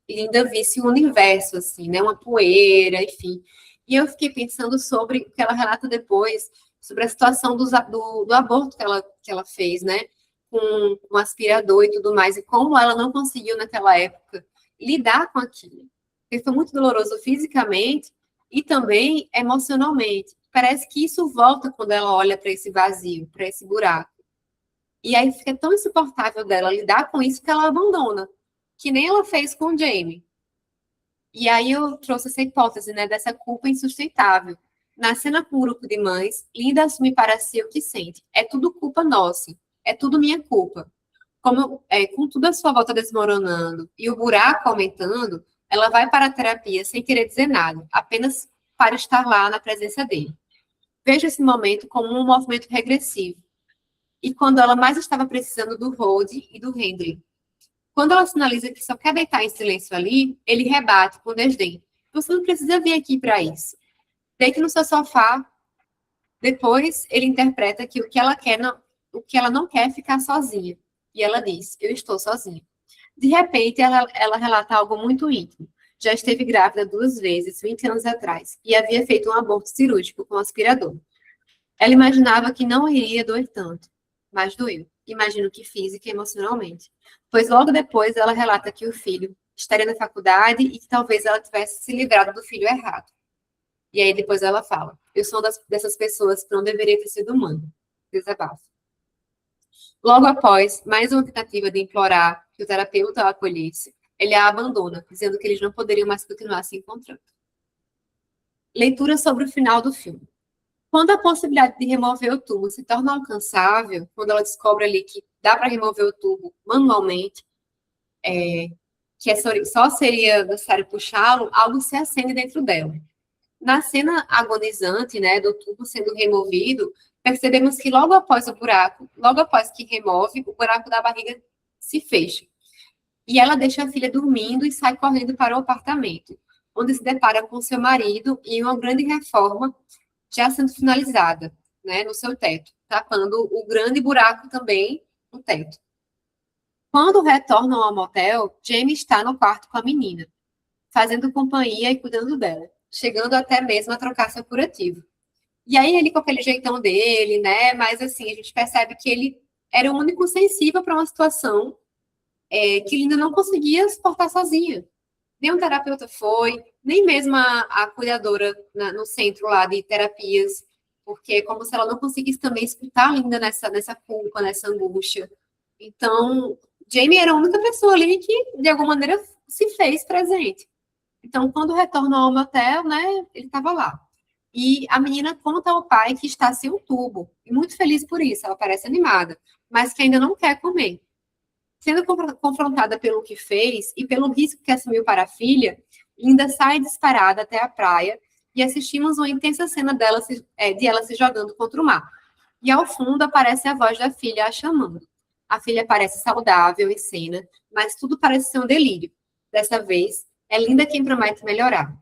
Linda visse o universo, assim, né? Uma poeira, enfim. E eu fiquei pensando sobre o que ela relata depois, sobre a situação do aborto que ela fez, né? Com um aspirador e tudo mais, e como ela não conseguiu, naquela época, lidar com aquilo. Porque foi muito doloroso fisicamente e também emocionalmente. Parece que isso volta quando ela olha para esse vazio, para esse buraco. E aí fica tão insuportável dela lidar com isso que ela abandona. que nem ela fez com o Jamie. E aí eu trouxe essa hipótese, né, dessa culpa insustentável. Na cena com o grupo de mães, Linda assume para si o que sente. É tudo culpa nossa. É tudo minha culpa. Com tudo à sua volta desmoronando e o buraco aumentando, ela vai para a terapia sem querer dizer nada, apenas para estar lá na presença dele. Vejo esse momento como um movimento regressivo. E quando ela mais estava precisando do Rod e do Henry. Quando ela sinaliza que só quer deitar em silêncio ali, ele rebate com desdém. Você não precisa vir aqui para isso. Deite no seu sofá. Depois, ele interpreta que o que ela não quer é ficar sozinha. E ela diz, eu estou sozinha. De repente, ela relata algo muito íntimo. Já esteve grávida 2 vezes, 20 anos atrás, e havia feito um aborto cirúrgico com aspirador. Ela imaginava que não iria doer tanto, mas doeu. Imagino que física e emocionalmente. Pois logo depois ela relata que o filho estaria na faculdade e que talvez ela tivesse se livrado do filho errado. E aí depois ela fala, eu sou dessas pessoas que não deveria ter sido mãe. Desabafo. Logo após, mais uma tentativa de implorar que o terapeuta a acolhesse, ele a abandona, dizendo que eles não poderiam mais continuar se encontrando. Leitura sobre o final do filme. Quando a possibilidade de remover o tubo se torna alcançável, quando ela descobre ali que dá para remover o tubo manualmente, só seria necessário puxá-lo, algo se acende dentro dela. Na cena agonizante, né, do tubo sendo removido, percebemos que logo após que remove, o buraco da barriga se fecha. E ela deixa a filha dormindo e sai correndo para o apartamento, onde se depara com seu marido e uma grande reforma já sendo finalizada, né, no seu teto, tapando o grande buraco também no teto. Quando retornam ao motel, Jamie está no quarto com a menina, fazendo companhia e cuidando dela, chegando até mesmo a trocar seu curativo. E aí ele com aquele jeitão dele, né, mas assim, a gente percebe que ele era o único sensível para uma situação que Linda não conseguia suportar sozinha. Nem um terapeuta foi, nem mesmo a cuidadora no centro lá de terapias, porque é como se ela não conseguisse também escutar a Linda nessa culpa, nessa angústia. Então, Jamie era a única pessoa ali que, de alguma maneira, se fez presente. Então, quando retornou ao motel, né, ele estava lá. E a menina conta ao pai que está sem um tubo, e muito feliz por isso, ela parece animada, mas que ainda não quer comer. Sendo confrontada pelo que fez e pelo risco que assumiu para a filha, Linda sai disparada até a praia e assistimos uma intensa cena de ela se jogando contra o mar. E ao fundo aparece a voz da filha a chamando. A filha parece saudável e cena, mas tudo parece ser um delírio. Dessa vez, é Linda quem promete melhorar.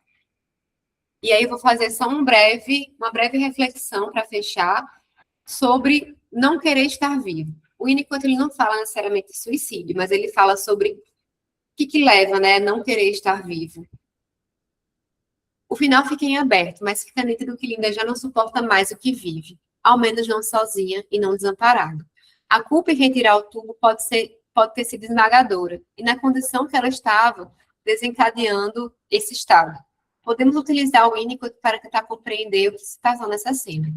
E aí eu vou fazer só uma breve reflexão para fechar sobre não querer estar vivo. O Winnicott, ele não fala necessariamente de suicídio, mas ele fala sobre o que leva, né, a não querer estar vivo. O final fica em aberto, mas fica nítido que Linda já não suporta mais o que vive, ao menos não sozinha e não desamparada. A culpa em retirar o tubo pode ter sido esmagadora, e na condição que ela estava, desencadeando esse estado. Podemos utilizar o Winnicott para tentar compreender o que se passou nessa cena.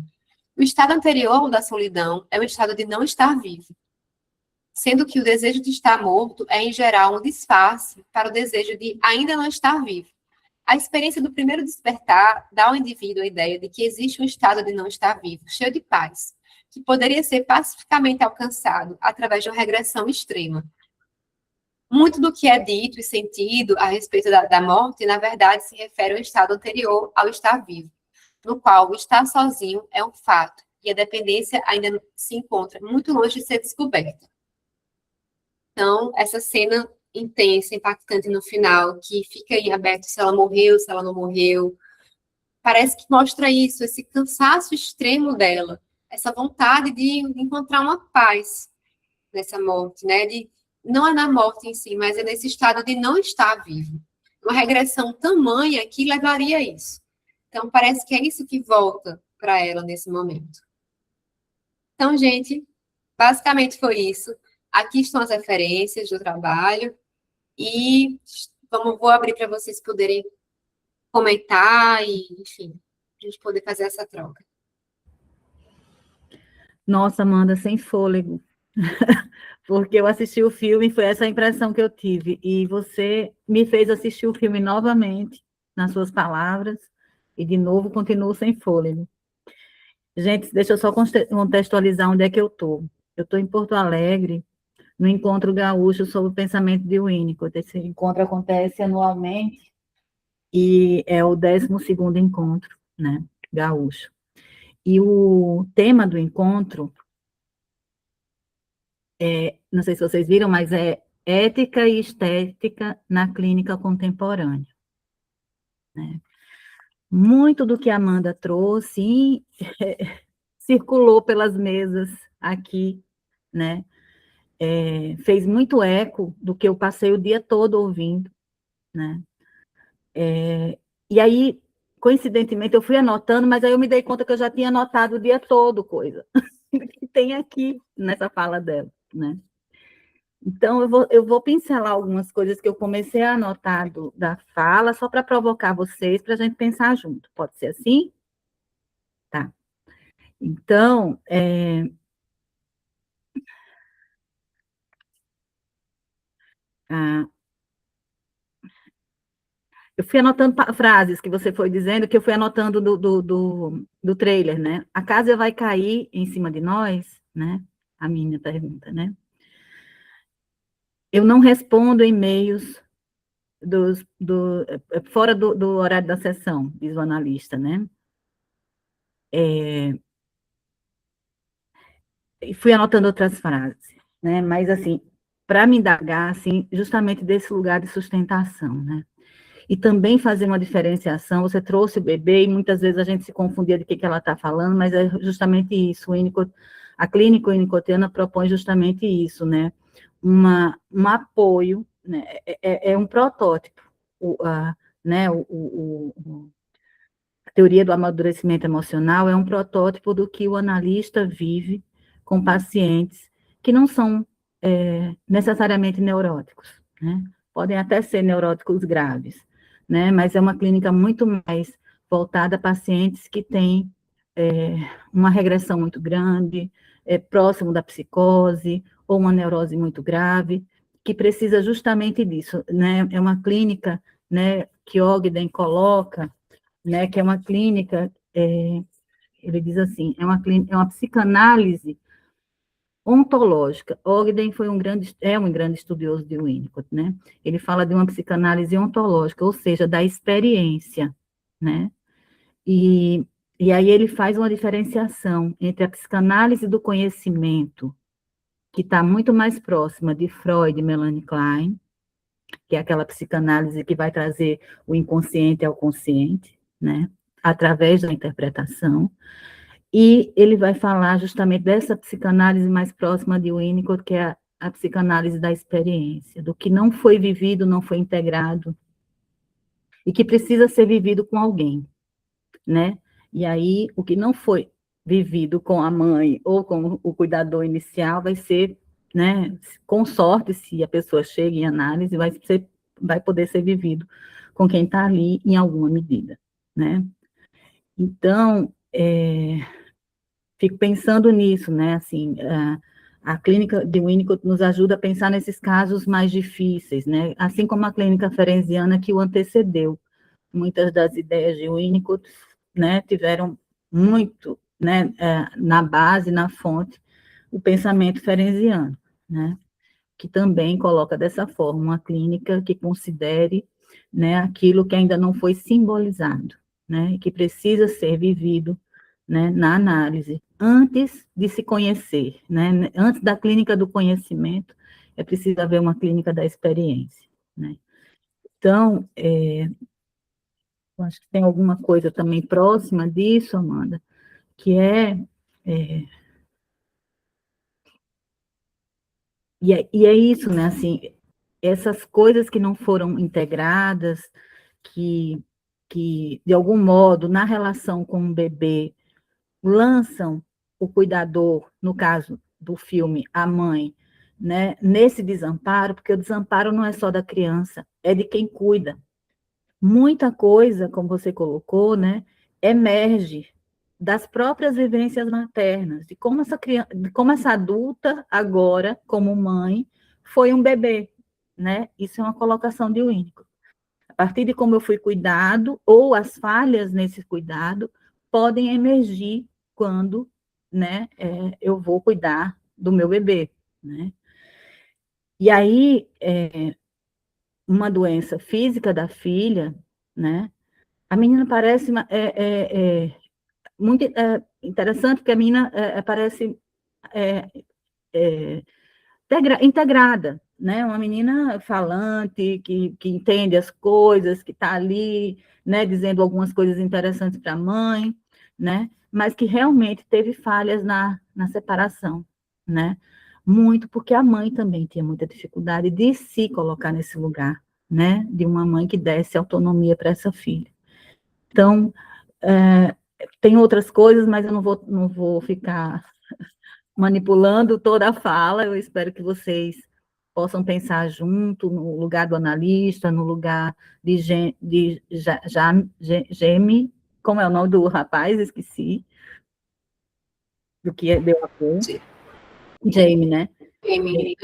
O estado anterior da solidão é o estado de não estar vivo, sendo que o desejo de estar morto é, em geral, um disfarce para o desejo de ainda não estar vivo. A experiência do primeiro despertar dá ao indivíduo a ideia de que existe um estado de não estar vivo, cheio de paz, que poderia ser pacificamente alcançado através de uma regressão extrema. Muito do que é dito e sentido a respeito da morte, na verdade, se refere ao estado anterior ao estar vivo, no qual o estar sozinho é um fato, e a dependência ainda se encontra muito longe de ser descoberta. Então, essa cena intensa, impactante no final, que fica aí aberto se ela morreu, se ela não morreu, parece que mostra isso, esse cansaço extremo dela, essa vontade de encontrar uma paz nessa morte, né? Não é na morte em si, mas é nesse estado de não estar vivo. Uma regressão tamanha que levaria a isso. Então, parece que é isso que volta para ela nesse momento. Então, gente, basicamente foi isso. Aqui estão as referências do trabalho. E vou abrir para vocês poderem comentar e, enfim, a gente poder fazer essa troca. Nossa, Amanda, sem fôlego. porque eu assisti o filme e foi essa a impressão que eu tive. E você me fez assistir o filme novamente, nas suas palavras, e de novo continuo sem fôlego. Gente, deixa eu só contextualizar onde é que eu estou. Eu estou em Porto Alegre, no Encontro Gaúcho sobre o Pensamento de Winnicott. Esse encontro acontece anualmente e é o 12º encontro, né, gaúcho. E o tema do encontro não sei se vocês viram, mas é ética e estética na clínica contemporânea. Né? Muito do que a Amanda trouxe circulou pelas mesas aqui, né? Fez muito eco do que eu passei o dia todo ouvindo, né? E aí, coincidentemente, eu fui anotando, mas aí eu me dei conta que eu já tinha anotado o dia todo coisa que tem aqui nessa fala dela, né? Então, eu vou pincelar algumas coisas que eu comecei a anotar da fala, só para provocar vocês, para a gente pensar junto. Pode ser assim? Tá. Então, eu fui anotando frases que você foi dizendo, que eu fui anotando do trailer, né? A casa vai cair em cima de nós, né? A minha pergunta, né? Eu não respondo e-mails fora do horário da sessão, diz o analista, né? E fui anotando outras frases, né? Mas, assim, para me indagar, assim, justamente desse lugar de sustentação, né? E também fazer uma diferenciação, você trouxe o bebê e muitas vezes a gente se confundia de que ela está falando, mas é justamente isso, a clínica winnicottiana propõe justamente isso, né? Um apoio, né? É um protótipo, né? A teoria do amadurecimento emocional é um protótipo do que o analista vive com pacientes que não são necessariamente neuróticos, né? Podem até ser neuróticos graves, né? Mas é uma clínica muito mais voltada a pacientes que têm uma regressão muito grande, próximo da psicose, ou uma neurose muito grave, que precisa justamente disso, né? É uma clínica, né, que Ogden coloca, né, que é uma clínica, ele diz assim, é uma psicanálise ontológica. Ogden é um grande estudioso de Winnicott, né? Ele fala de uma psicanálise ontológica, ou seja, da experiência, né? E aí ele faz uma diferenciação entre a psicanálise do conhecimento, que está muito mais próxima de Freud e Melanie Klein, que é aquela psicanálise que vai trazer o inconsciente ao consciente, né? Através da interpretação. E ele vai falar justamente dessa psicanálise mais próxima de Winnicott, que é a psicanálise da experiência, do que não foi vivido, não foi integrado, e que precisa ser vivido com alguém, né? E aí, o que não foi vivido com a mãe ou com o cuidador inicial vai ser, né, com sorte, se a pessoa chega em análise, vai poder ser vivido com quem está ali em alguma medida, né? Então, fico pensando nisso, né, assim, a clínica de Winnicott nos ajuda a pensar nesses casos mais difíceis, né, assim como a clínica ferenciana que o antecedeu. Muitas das ideias de Winnicott, né, tiveram muito, né, na base, na fonte, o pensamento ferenciano, né, que também coloca dessa forma uma clínica que considere, né, aquilo que ainda não foi simbolizado, né, que precisa ser vivido, né, na análise, antes de se conhecer, né, antes da clínica do conhecimento, é preciso haver uma clínica da experiência, né. Então, eu acho que tem alguma coisa também próxima disso, Amanda, que e é isso, né, assim, essas coisas que não foram integradas, que de algum modo, na relação com o bebê, lançam o cuidador, no caso do filme, a mãe, né, nesse desamparo, porque o desamparo não é só da criança, é de quem cuida. Muita coisa, como você colocou, né, emerge das próprias vivências maternas, de como essa criança, de como essa adulta agora, como mãe, foi um bebê, né? Isso é uma colocação de Winnicott. A partir de como eu fui cuidado, ou as falhas nesse cuidado, podem emergir quando, né, eu vou cuidar do meu bebê, né? E aí, uma doença física da filha, né? A menina parece muito interessante, porque a menina parece integrada, né? Uma menina falante, que entende as coisas, que está ali, né, dizendo algumas coisas interessantes para a mãe, né? Mas que realmente teve falhas na separação, né? Muito, porque a mãe também tinha muita dificuldade de se colocar nesse lugar, né? De uma mãe que desse autonomia para essa filha. Então, tem outras coisas, mas eu não vou ficar manipulando toda a fala. Eu espero que vocês possam pensar junto, no lugar do analista, no lugar de Geme, como é o nome do rapaz? Esqueci. Do que deu apoio. Jamie, né? Jamie.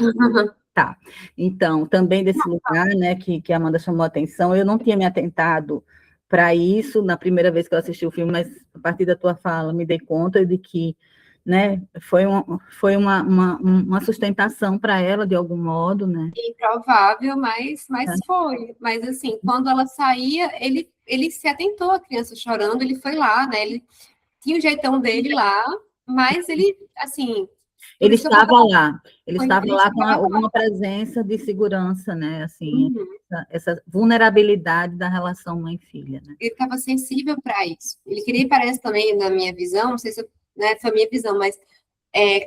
Tá. Então, também desse lugar, né, que a Amanda chamou a atenção, eu não tinha me atentado para isso na primeira vez que eu assisti o filme, mas a partir da tua fala me dei conta de que, né, foi uma sustentação para ela, de algum modo, né? Improvável, mas foi. Mas, assim, quando ela saía, ele se atentou à criança chorando, ele foi lá, né? Ele tinha o jeitão dele lá, mas ele, assim... Ele estava lá com alguma presença de segurança, né? Assim, essa vulnerabilidade da relação mãe-filha, né? Ele estava sensível para isso. Ele queria, parece também, na minha visão, não sei se foi a minha visão, mas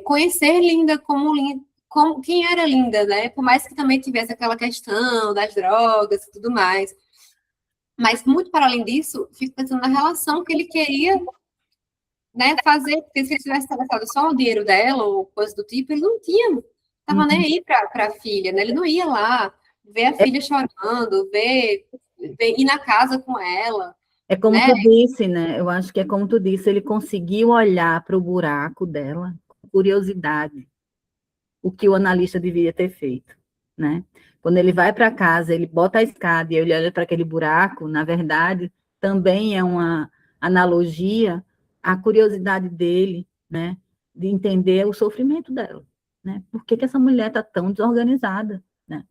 conhecer Linda como quem era Linda, né? Por mais que também tivesse aquela questão das drogas e tudo mais. Mas, muito para além disso, fico pensando na relação que ele queria, né, fazer, porque se ele tivesse interessado só no dinheiro dela ou coisa do tipo, ele não tinha, estava nem aí para a filha, né? Ele não ia lá ver a filha chorando, ir na casa com ela. É como né? tu disse, né? Eu acho que é como tu disse, ele conseguiu olhar para o buraco dela com curiosidade, o que o analista devia ter feito, né? Quando ele vai para casa, ele bota a escada e ele olha para aquele buraco, na verdade, também é uma analogia à curiosidade dele, né? De entender o sofrimento dela, né? Por que essa mulher está tão desorganizada, né?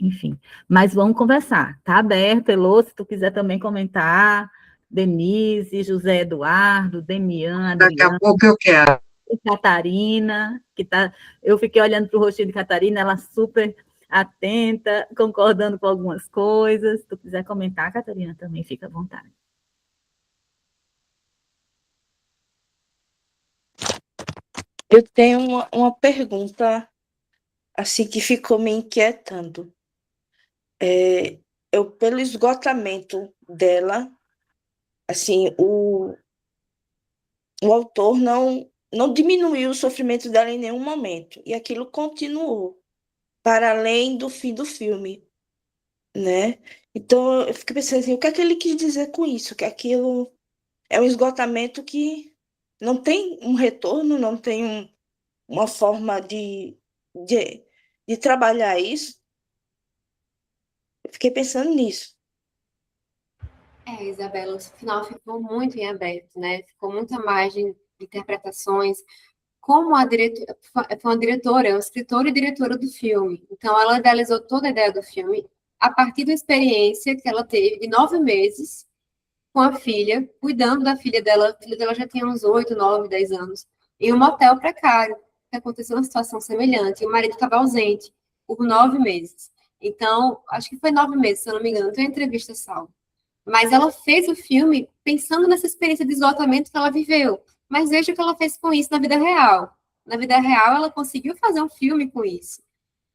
Enfim, mas vamos conversar. Tá aberto, Elô, se tu quiser também comentar, Denise, José Eduardo, Demian, Daqui a pouco eu quero. Catarina, que tá, eu fiquei olhando para o rostinho de Catarina, ela super atenta, concordando com algumas coisas. Se tu quiser comentar, Catarina, também fica à vontade. Eu tenho uma pergunta assim que ficou me inquietando. Pelo esgotamento dela, assim, o autor não diminuiu o sofrimento dela em nenhum momento, e aquilo continuou para além do fim do filme, né? Então, eu fiquei pensando assim, o que é que ele quis dizer com isso? Que aquilo é um esgotamento que não tem um retorno, não tem uma forma de trabalhar isso. Eu fiquei pensando nisso. Isabela, o final ficou muito em aberto, né? Ficou muita margem de interpretações. Como a diretora, foi uma diretora, é uma escritora e diretora do filme. Então, ela idealizou toda a ideia do filme a partir da experiência que ela teve de 9 meses com a filha, cuidando da filha dela. A filha dela já tinha uns 8, 9, 10 anos, em um motel precário, que aconteceu uma situação semelhante. E o marido estava ausente por 9 meses. Então, acho que foi 9 meses, se eu não me engano. Tem uma entrevista salva. Mas ela fez o filme pensando nessa experiência de esgotamento que ela viveu. Mas veja o que ela fez com isso na vida real. Na vida real, ela conseguiu fazer um filme com isso.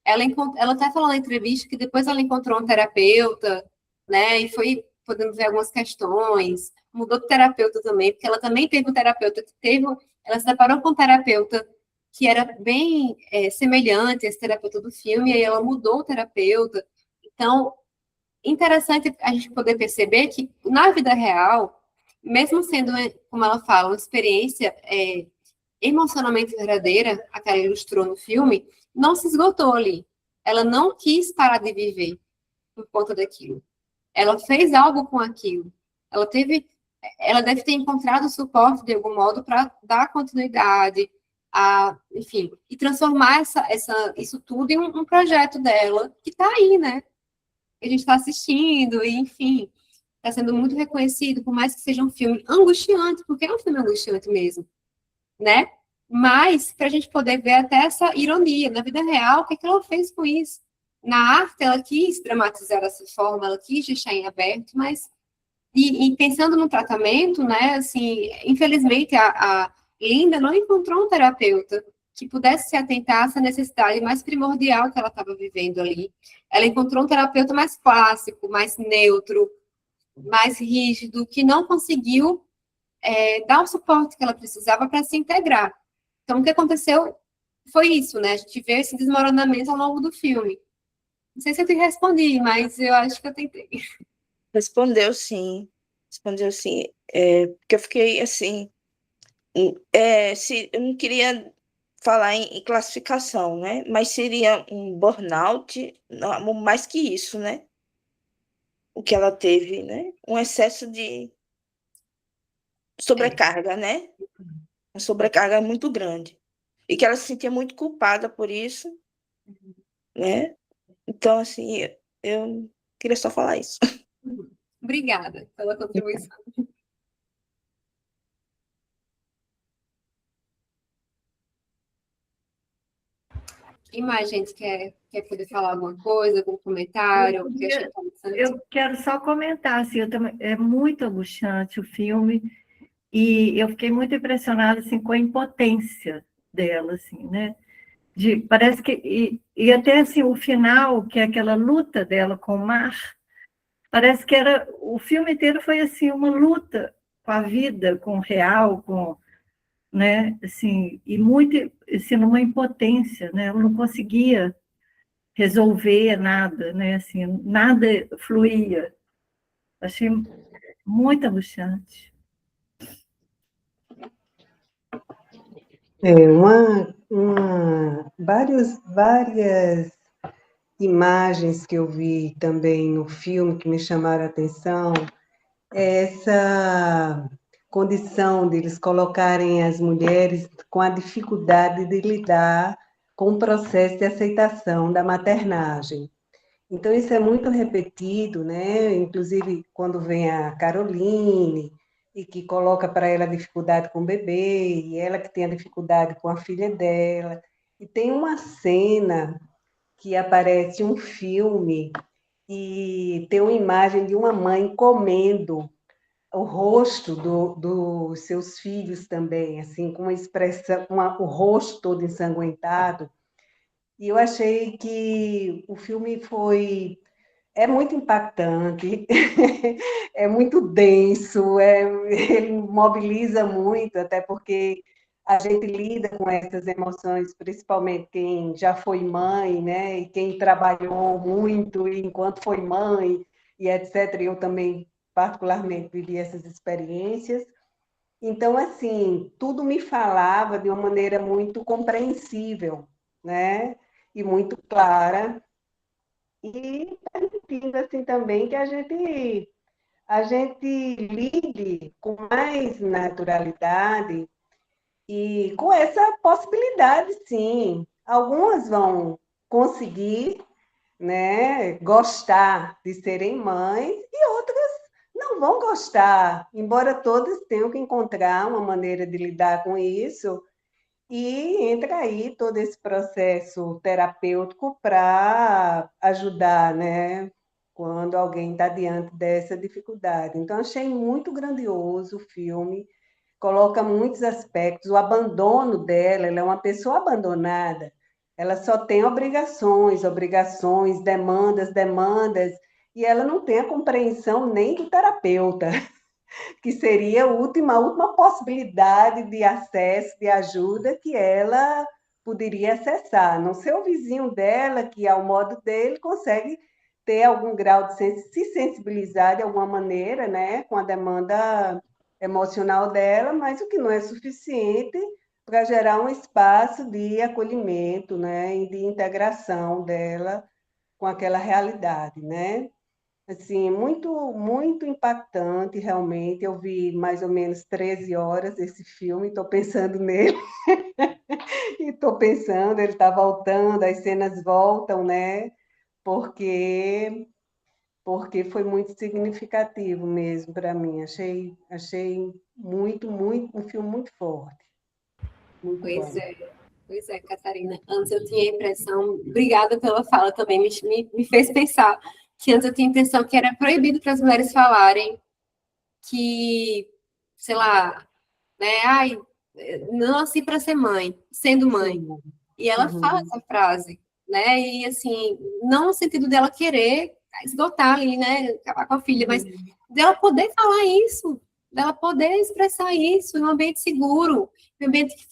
Ela até falou na entrevista que depois ela encontrou um terapeuta, né? E foi podendo ver algumas questões. Mudou de terapeuta também, porque ela também teve um terapeuta ela se deparou com um terapeuta que era bem semelhante a esse terapeuta do filme, e aí ela mudou o terapeuta. Então, interessante a gente poder perceber que, na vida real, mesmo sendo, como ela fala, uma experiência emocionalmente verdadeira, a que ela ilustrou no filme, não se esgotou ali. Ela não quis parar de viver por conta daquilo. Ela fez algo com aquilo. Ela deve ter encontrado suporte de algum modo para dar continuidade, enfim, e transformar isso tudo em um projeto dela, que está aí, né? A gente está assistindo, e, enfim, está sendo muito reconhecido, por mais que seja um filme angustiante, porque é um filme angustiante mesmo, né? Mas, para a gente poder ver até essa ironia, na vida real, o que ela fez com isso? Na arte, ela quis dramatizar dessa forma, ela quis deixar em aberto, mas, e pensando no tratamento, né, assim, infelizmente, a Linda não encontrou um terapeuta que pudesse se atentar a essa necessidade mais primordial que ela estava vivendo ali. Ela encontrou um terapeuta mais clássico, mais neutro, mais rígido, que não conseguiu dar o suporte que ela precisava para se integrar. Então, o que aconteceu foi isso, né? A gente vê esse desmoronamento ao longo do filme. Não sei se eu te respondi, mas eu acho que eu tentei. Respondeu sim. Respondeu sim. Porque eu fiquei assim... eu não queria falar em classificação, né? Mas seria um burnout, não, mais que isso, né? O que ela teve, né? Um excesso de sobrecarga, né? Uma sobrecarga muito grande. E que ela se sentia muito culpada por isso, né? Então, assim, eu queria só falar isso. Obrigada pela contribuição. Quem mais, gente, quer poder falar alguma coisa, algum comentário? Eu quero só comentar, assim, é muito angustiante o filme, e eu fiquei muito impressionada assim, com a impotência dela, assim, né? Parece que... E até assim, o final, que é aquela luta dela com o mar, parece que o filme inteiro foi assim, uma luta com a vida, com o real, né? Assim, e muito, assim, numa impotência, né? Ela não conseguia resolver nada, né? Assim, nada fluía. Achei muito angustiante. Várias imagens que eu vi também no filme que me chamaram a atenção, essa condição de eles colocarem as mulheres com a dificuldade de lidar com o processo de aceitação da maternagem. Então, isso é muito repetido, né? Inclusive, quando vem a Caroline, e que coloca para ela dificuldade com o bebê, e ela que tem a dificuldade com a filha dela. E tem uma cena que aparece um filme e tem uma imagem de uma mãe comendo o rosto dos seus filhos também, assim, com uma expressão, o rosto todo ensanguentado. E eu achei que o filme é muito impactante, é muito denso, ele mobiliza muito, até porque a gente lida com essas emoções, principalmente quem já foi mãe, né? E quem trabalhou muito enquanto foi mãe, e etc. Eu também, particularmente, vivi essas experiências. Então, assim, tudo me falava de uma maneira muito compreensível, né? E muito clara, e permitindo assim também que a gente lide com mais naturalidade e com essa possibilidade, sim. Algumas vão conseguir, né, gostar de serem mães e outras não vão gostar, embora todas tenham que encontrar uma maneira de lidar com isso. E entra aí todo esse processo terapêutico para ajudar, né? Quando alguém está diante dessa dificuldade. Então, achei muito grandioso o filme, coloca muitos aspectos. O abandono dela, ela é uma pessoa abandonada, ela só tem obrigações, demandas, e ela não tem a compreensão nem do terapeuta, que seria a última possibilidade de acesso, de ajuda que ela poderia acessar. Não ser o vizinho dela, que, ao modo dele, consegue ter algum grau de se sensibilizar de alguma maneira, né, com a demanda emocional dela, mas o que não é suficiente para gerar um espaço de acolhimento, né, e de integração dela com aquela realidade, né? Assim, muito impactante, realmente. Eu vi mais ou menos 13 horas esse filme, estou pensando nele, e estou pensando, ele está voltando, as cenas voltam, né? Porque foi muito significativo mesmo para mim. Achei um filme muito forte, muito bom. Pois é, Catarina. Antes eu tinha a impressão, obrigada pela fala também, me fez pensar que antes eu tinha a impressão que era proibido para as mulheres falarem que, sei lá, né, ai, não nasci para ser mãe, sendo mãe. E ela fala essa frase, né, e assim, não no sentido dela querer esgotar ali, né, acabar com a filha, mas dela poder falar isso, dela poder expressar isso em um ambiente seguro, um ambiente que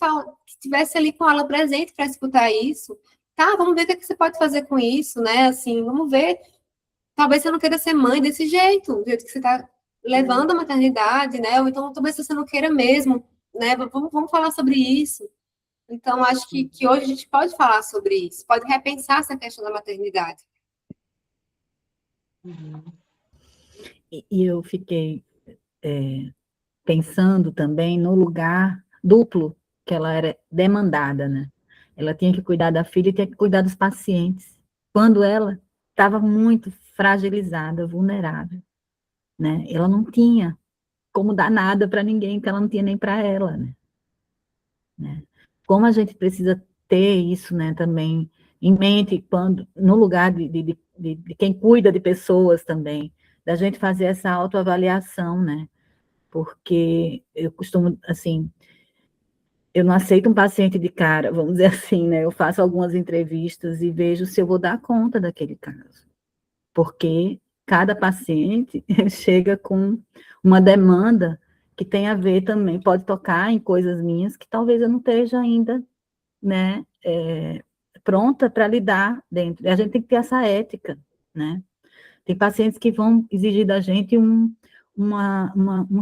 estivesse ali com ela presente para escutar isso. Tá, vamos ver o que você pode fazer com isso, né, assim, vamos ver, talvez você não queira ser mãe desse jeito, do jeito que você está levando a maternidade, né, ou então talvez você não queira mesmo, né, vamos falar sobre isso. Então, acho que hoje a gente pode falar sobre isso, pode repensar essa questão da maternidade. E eu fiquei pensando também no lugar duplo que ela era demandada, né? Ela tinha que cuidar da filha e tinha que cuidar dos pacientes, quando ela estava muito fragilizada, vulnerável, né? Ela não tinha como dar nada para ninguém, porque ela não tinha nem para ela, né? Como a gente precisa ter isso, né, também em mente, quando, no lugar de quem cuida de pessoas também, da gente fazer essa autoavaliação, né? Porque eu costumo, assim, eu não aceito um paciente de cara, vamos dizer assim, né? Eu faço algumas entrevistas e vejo se eu vou dar conta daquele caso. Porque cada paciente chega com uma demanda que tem a ver também, pode tocar em coisas minhas que talvez eu não esteja ainda, né, pronta para lidar dentro. E a gente tem que ter essa ética, né? Tem pacientes que vão exigir da gente um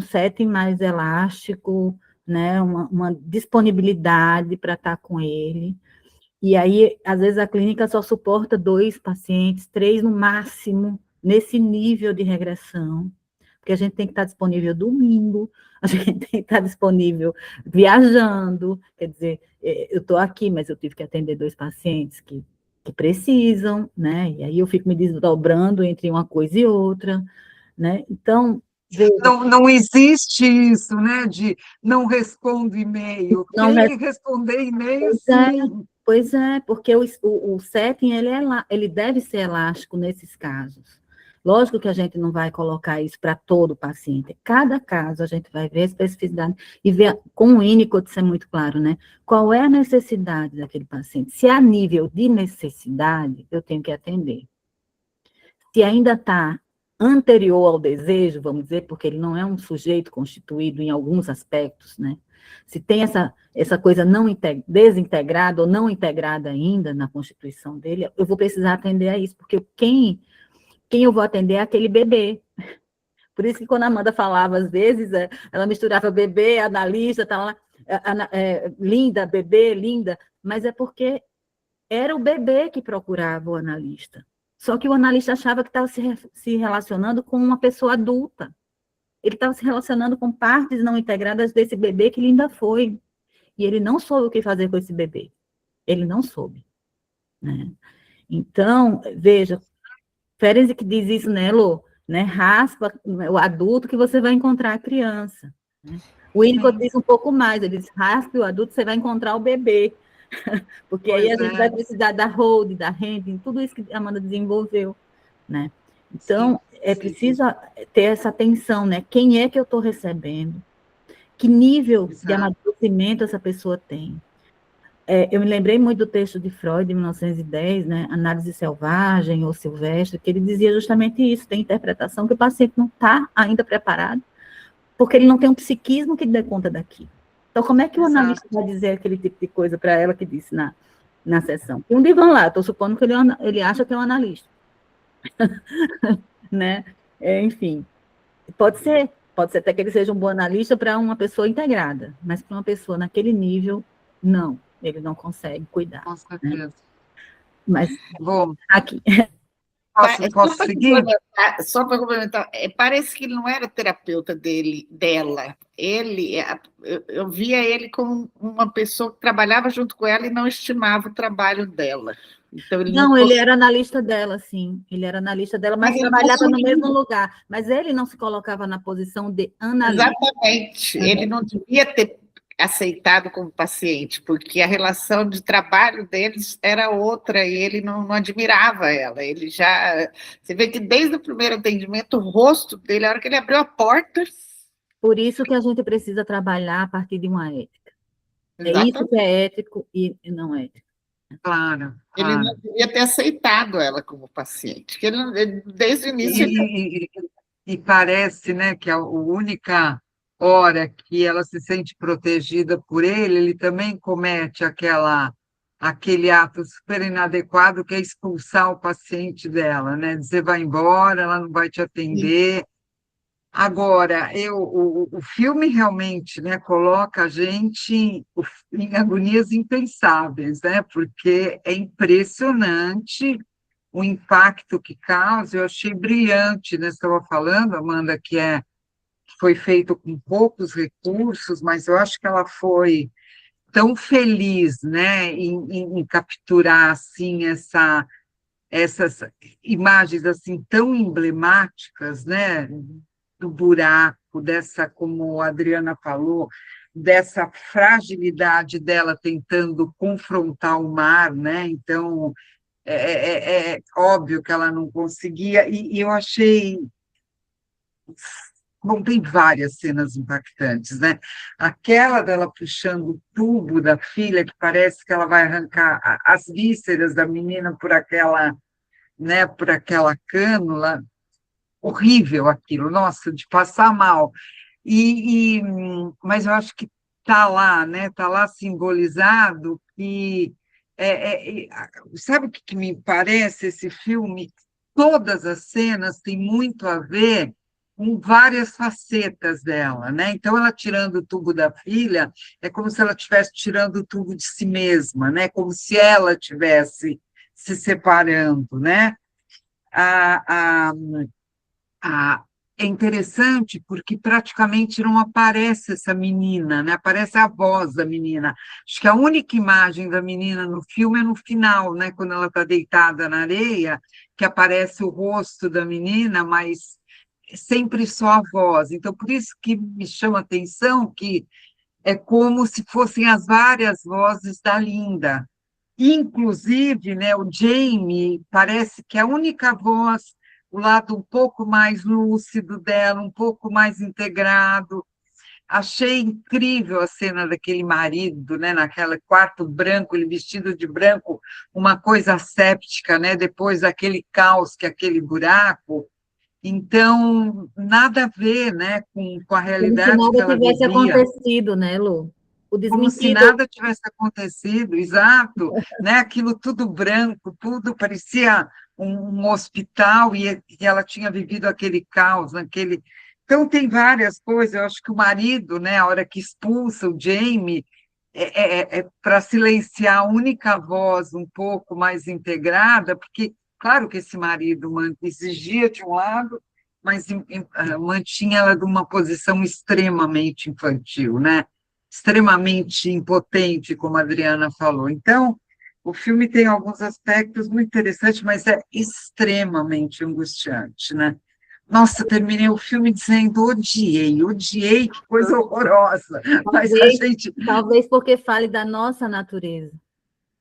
setting mais elástico, né, uma disponibilidade para estar com ele. E aí, às vezes, a clínica só suporta 2 pacientes, 3 no máximo, nesse nível de regressão, porque a gente tem que estar disponível domingo, a gente tem que estar disponível viajando, quer dizer, eu estou aqui, mas eu tive que atender 2 pacientes que precisam, né, e aí eu fico me desdobrando entre uma coisa e outra, né, então... Não existe isso, né, de não respondo e-mail. Tem que responder e-mail, sim. Pois é, porque o setting, ele deve ser elástico nesses casos. Lógico que a gente não vai colocar isso para todo paciente. Cada caso a gente vai ver a especificidade e ver, com o Winnicott, isso é muito claro, né? Qual é a necessidade daquele paciente? Se há nível de necessidade, eu tenho que atender. Se ainda está anterior ao desejo, vamos dizer, porque ele não é um sujeito constituído em alguns aspectos, né? Se tem essa coisa não desintegrada ou não integrada ainda na constituição dele, eu vou precisar atender a isso, porque quem eu vou atender é aquele bebê. Por isso que quando a Amanda falava, às vezes, ela misturava bebê, analista, tá lá, linda, bebê, linda, mas é porque era o bebê que procurava o analista. Só que o analista achava que estava se relacionando com uma pessoa adulta. Ele estava se relacionando com partes não integradas desse bebê que ele ainda foi. E ele não soube o que fazer com esse bebê. Ele não soube, né? Então, veja, Ferenczi que diz isso, né, Lô? Né? Raspa o adulto que você vai encontrar a criança. Né? O Winnicott diz um pouco mais, ele diz, raspe o adulto, você vai encontrar o bebê. Porque aí a gente vai precisar da hold, da handling, tudo isso que a Amanda desenvolveu, né? Então, é preciso ter essa atenção, né? Quem é que eu estou recebendo? Que nível de amadurecimento essa pessoa tem? Eu me lembrei muito do texto de Freud, de 1910, né? Análise selvagem ou silvestre, que ele dizia justamente isso, tem interpretação que o paciente não está ainda preparado, porque ele não tem um psiquismo que dê conta daquilo. Então, como é que o analista vai dizer aquele tipo de coisa para ela que disse na sessão? Um dia vão lá, estou supondo que ele acha que é um analista. Né? Enfim, pode ser Pode ser até que ele seja um bom analista para uma pessoa integrada, mas para uma pessoa naquele nível, não, ele não consegue cuidar. Com certeza. Né? Mas, bom, aqui. Posso seguir? Só para complementar, parece que ele não era terapeuta dela. Eu via ele como uma pessoa que trabalhava junto com ela e não estimava o trabalho dela. Então, ele era analista dela, sim. Ele era analista dela, mas trabalhava no mesmo lugar. Mas ele não se colocava na posição de analista. Exatamente. Ele não devia ter aceitado como paciente, porque a relação de trabalho deles era outra e ele não admirava ela. Ele já... Você vê que desde o primeiro atendimento, o rosto dele, a hora que ele abriu a porta... Por isso que a gente precisa trabalhar a partir de uma ética. Exatamente. É isso que é ético e não ético. Claro. Ele não devia ter aceitado ela como paciente, porque ele, desde o início... E parece, né, que a única hora que ela se sente protegida por ele também comete aquele ato super inadequado, que é expulsar o paciente dela, né? Dizer, vai embora, ela não vai te atender. Agora, o filme realmente, né, coloca a gente em agonias impensáveis, né? Porque é impressionante o impacto que causa. Eu achei brilhante, né? Você estava falando, Amanda, que foi feito com poucos recursos, mas eu acho que ela foi tão feliz, né, em capturar assim essas imagens assim tão emblemáticas, né, do buraco, dessa, como a Adriana falou, dessa fragilidade dela tentando confrontar o mar, né? Então é óbvio que ela não conseguia, e eu achei... Bom, tem várias cenas impactantes, né? Aquela dela puxando o tubo da filha, que parece que ela vai arrancar as vísceras da menina por aquela, né, por aquela cânula. Horrível aquilo, nossa, de passar mal. Mas eu acho que está lá, né? Está lá simbolizado que... sabe o que me parece esse filme? Todas as cenas têm muito a ver com várias facetas dela, né? Então, ela tirando o tubo da filha, é como se ela estivesse tirando o tubo de si mesma, né? Como se ela estivesse se separando, né? É interessante porque praticamente não aparece essa menina, né? Aparece a voz da menina. Acho que a única imagem da menina no filme é no final, né? Quando ela está deitada na areia, que aparece o rosto da menina, mas sempre só a voz. Então, por isso que me chama a atenção que é como se fossem as várias vozes da Linda. Inclusive, né, o Jamie parece que é a única voz, o lado um pouco mais lúcido dela, um pouco mais integrado. Achei incrível a cena daquele marido, né, naquele quarto branco, ele vestido de branco, uma coisa asséptica, né, depois daquele caos, que é aquele buraco. Então, nada a ver, né, com a realidade que ela vivia. Como se nada tivesse acontecido, né, Lu? Como se nada tivesse acontecido, exato. Né? Aquilo tudo branco, tudo parecia um hospital, e ela tinha vivido aquele caos, naquele... Então, tem várias coisas. Eu acho que o marido, né, a hora que expulsa o Jamie, é para silenciar a única voz um pouco mais integrada, porque... Claro que esse marido exigia de um lado, mas mantinha ela de uma posição extremamente infantil, né? Extremamente impotente, como a Adriana falou. Então, o filme tem alguns aspectos muito interessantes, mas é extremamente angustiante, né? Nossa, terminei o filme dizendo odiei, que coisa horrorosa. Mas a gente... Talvez porque fale da nossa natureza.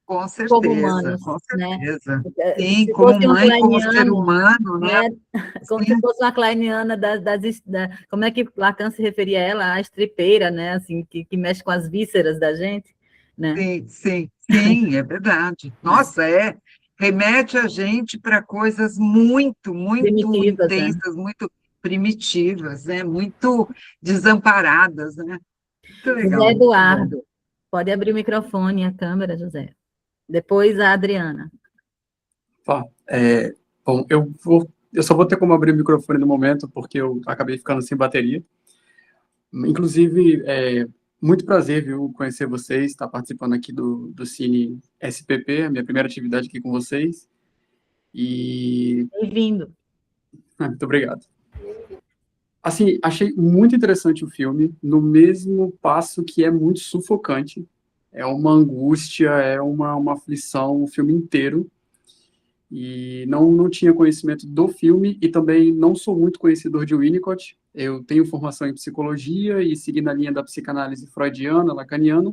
Com certeza, como humanos, com certeza. Né? Sim, como mãe, como ser humano, né? Como se fosse uma kleiniana como é que Lacan se referia a ela? A estripeira, né? Assim, que mexe com as vísceras da gente, né? Sim, é verdade. Nossa, remete a gente para coisas muito, muito primitivas, intensas, né? Muito primitivas, né? Muito desamparadas, né? Muito legal. José Eduardo, pode abrir o microfone e a câmera, José. Depois a Adriana. Bom, eu só vou ter como abrir o microfone no momento, porque eu acabei ficando sem bateria. Inclusive, muito prazer, viu, conhecer vocês, estar participando aqui do Cine SPP, a minha primeira atividade aqui com vocês. E Bem-vindo. muito obrigado. Assim, achei muito interessante o filme, no mesmo passo que é muito sufocante. É uma angústia, é uma aflição o filme inteiro. E não tinha conhecimento do filme e também não sou muito conhecedor de Winnicott. Eu tenho formação em psicologia e segui na linha da psicanálise freudiana, lacaniana,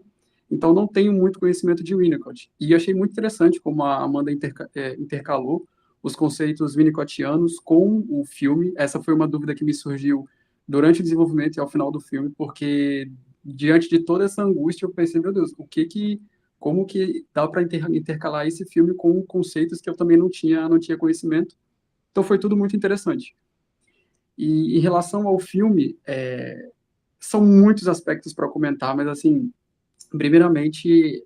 então não tenho muito conhecimento de Winnicott. E achei muito interessante como a Amanda intercalou os conceitos winnicottianos com o filme. Essa foi uma dúvida que me surgiu durante o desenvolvimento e ao final do filme, porque diante de toda essa angústia eu pensei, meu Deus, como que dá para intercalar esse filme com conceitos que eu também não tinha conhecimento. Então foi tudo muito interessante. E em relação ao filme, são muitos aspectos para comentar, mas assim, primeiramente,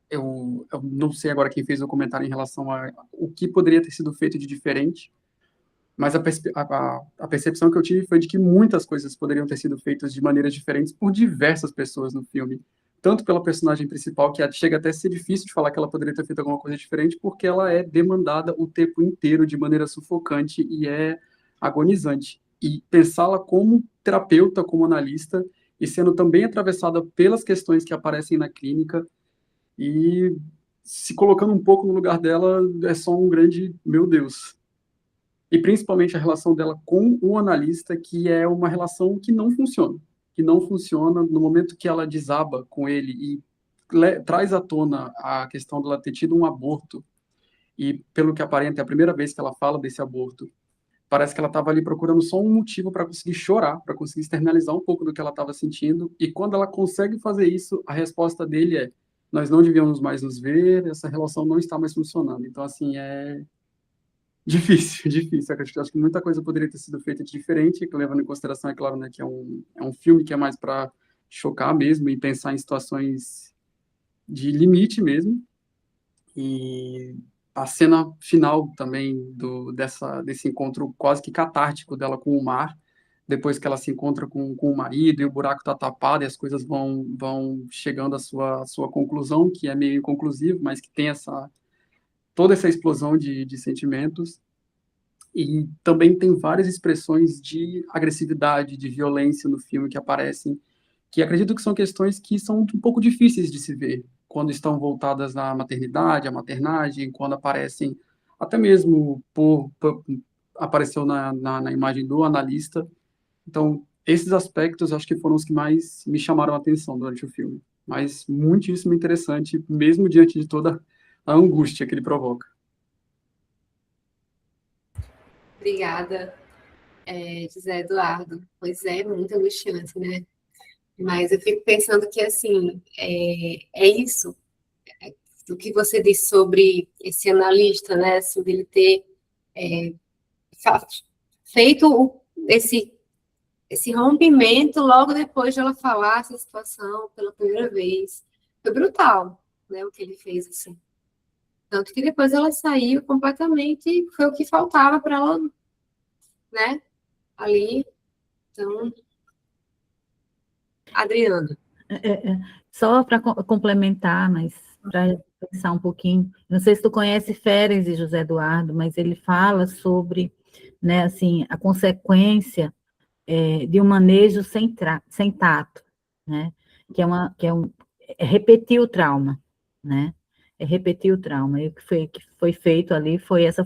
eu não sei agora quem fez o comentário em relação a o que poderia ter sido feito de diferente, mas a percepção que eu tive foi de que muitas coisas poderiam ter sido feitas de maneiras diferentes por diversas pessoas no filme, tanto pela personagem principal, que chega até a ser difícil de falar que ela poderia ter feito alguma coisa diferente, porque ela é demandada o tempo inteiro de maneira sufocante e é agonizante. E pensá-la como terapeuta, como analista, e sendo também atravessada pelas questões que aparecem na clínica, e se colocando um pouco no lugar dela, é só um grande meu Deus. E principalmente a relação dela com o analista, que é uma relação que não funciona no momento que ela desaba com ele e traz à tona a questão dela ter tido um aborto, e pelo que aparenta, é a primeira vez que ela fala desse aborto, parece que ela estava ali procurando só um motivo para conseguir chorar, para conseguir externalizar um pouco do que ela estava sentindo, e quando ela consegue fazer isso, a resposta dele é: nós não devíamos mais nos ver, essa relação não está mais funcionando. Então, assim, é difícil, difícil. Eu acho que muita coisa poderia ter sido feita de diferente, levando em consideração, é claro, né, que é um filme que é mais para chocar mesmo e pensar em situações de limite mesmo. E a cena final também desse encontro quase que catártico dela com o mar, depois que ela se encontra com o marido e o buraco está tapado e as coisas vão chegando à sua conclusão, que é meio inconclusivo, mas que tem toda essa explosão de sentimentos. E também tem várias expressões de agressividade, de violência no filme que aparecem, que acredito que são questões que são um pouco difíceis de se ver quando estão voltadas na maternidade, a maternagem, quando aparecem, até mesmo apareceu na imagem do analista. Então, esses aspectos acho que foram os que mais me chamaram a atenção durante o filme. Mas muitíssimo interessante, mesmo diante de toda a angústia que ele provoca. Obrigada, José Eduardo. Pois é, muito angustiante, né? Mas eu fico pensando que, assim, é isso, o que você disse sobre esse analista, né? Sobre ele ter feito esse rompimento logo depois de ela falar essa situação pela primeira vez. Foi brutal, né? O que ele fez, assim. Tanto que depois ela saiu completamente, foi o que faltava para ela, né? Ali. Então, Adriana. Só para complementar, mas para pensar um pouquinho, não sei se tu conhece Ferenc e José Eduardo, mas ele fala sobre, né, assim, a consequência de um manejo sem tato, né? É repetir o trauma, né? É repetir o trauma. E o que foi feito ali foi essa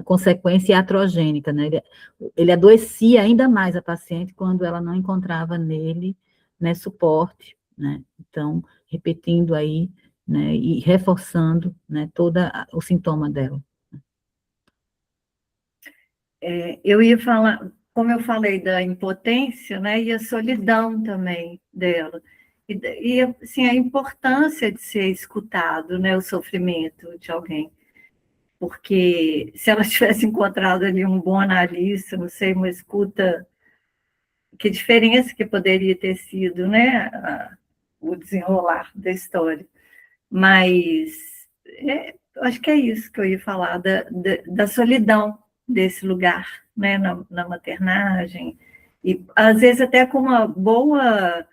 consequência iatrogênica, né? Ele adoecia ainda mais a paciente quando ela não encontrava nele, né, suporte, né? Então, repetindo aí, né, e reforçando, né, todo o sintoma dela. Eu ia falar, como eu falei da impotência, né, e a solidão também dela. E assim, a importância de ser escutado, né, o sofrimento de alguém. Porque se ela tivesse encontrado ali um bom analista, não sei, uma escuta, que diferença que poderia ter sido, né, o desenrolar da história. Mas acho que é isso que eu ia falar, da solidão desse lugar, né, na maternagem, E, às vezes, até com uma boa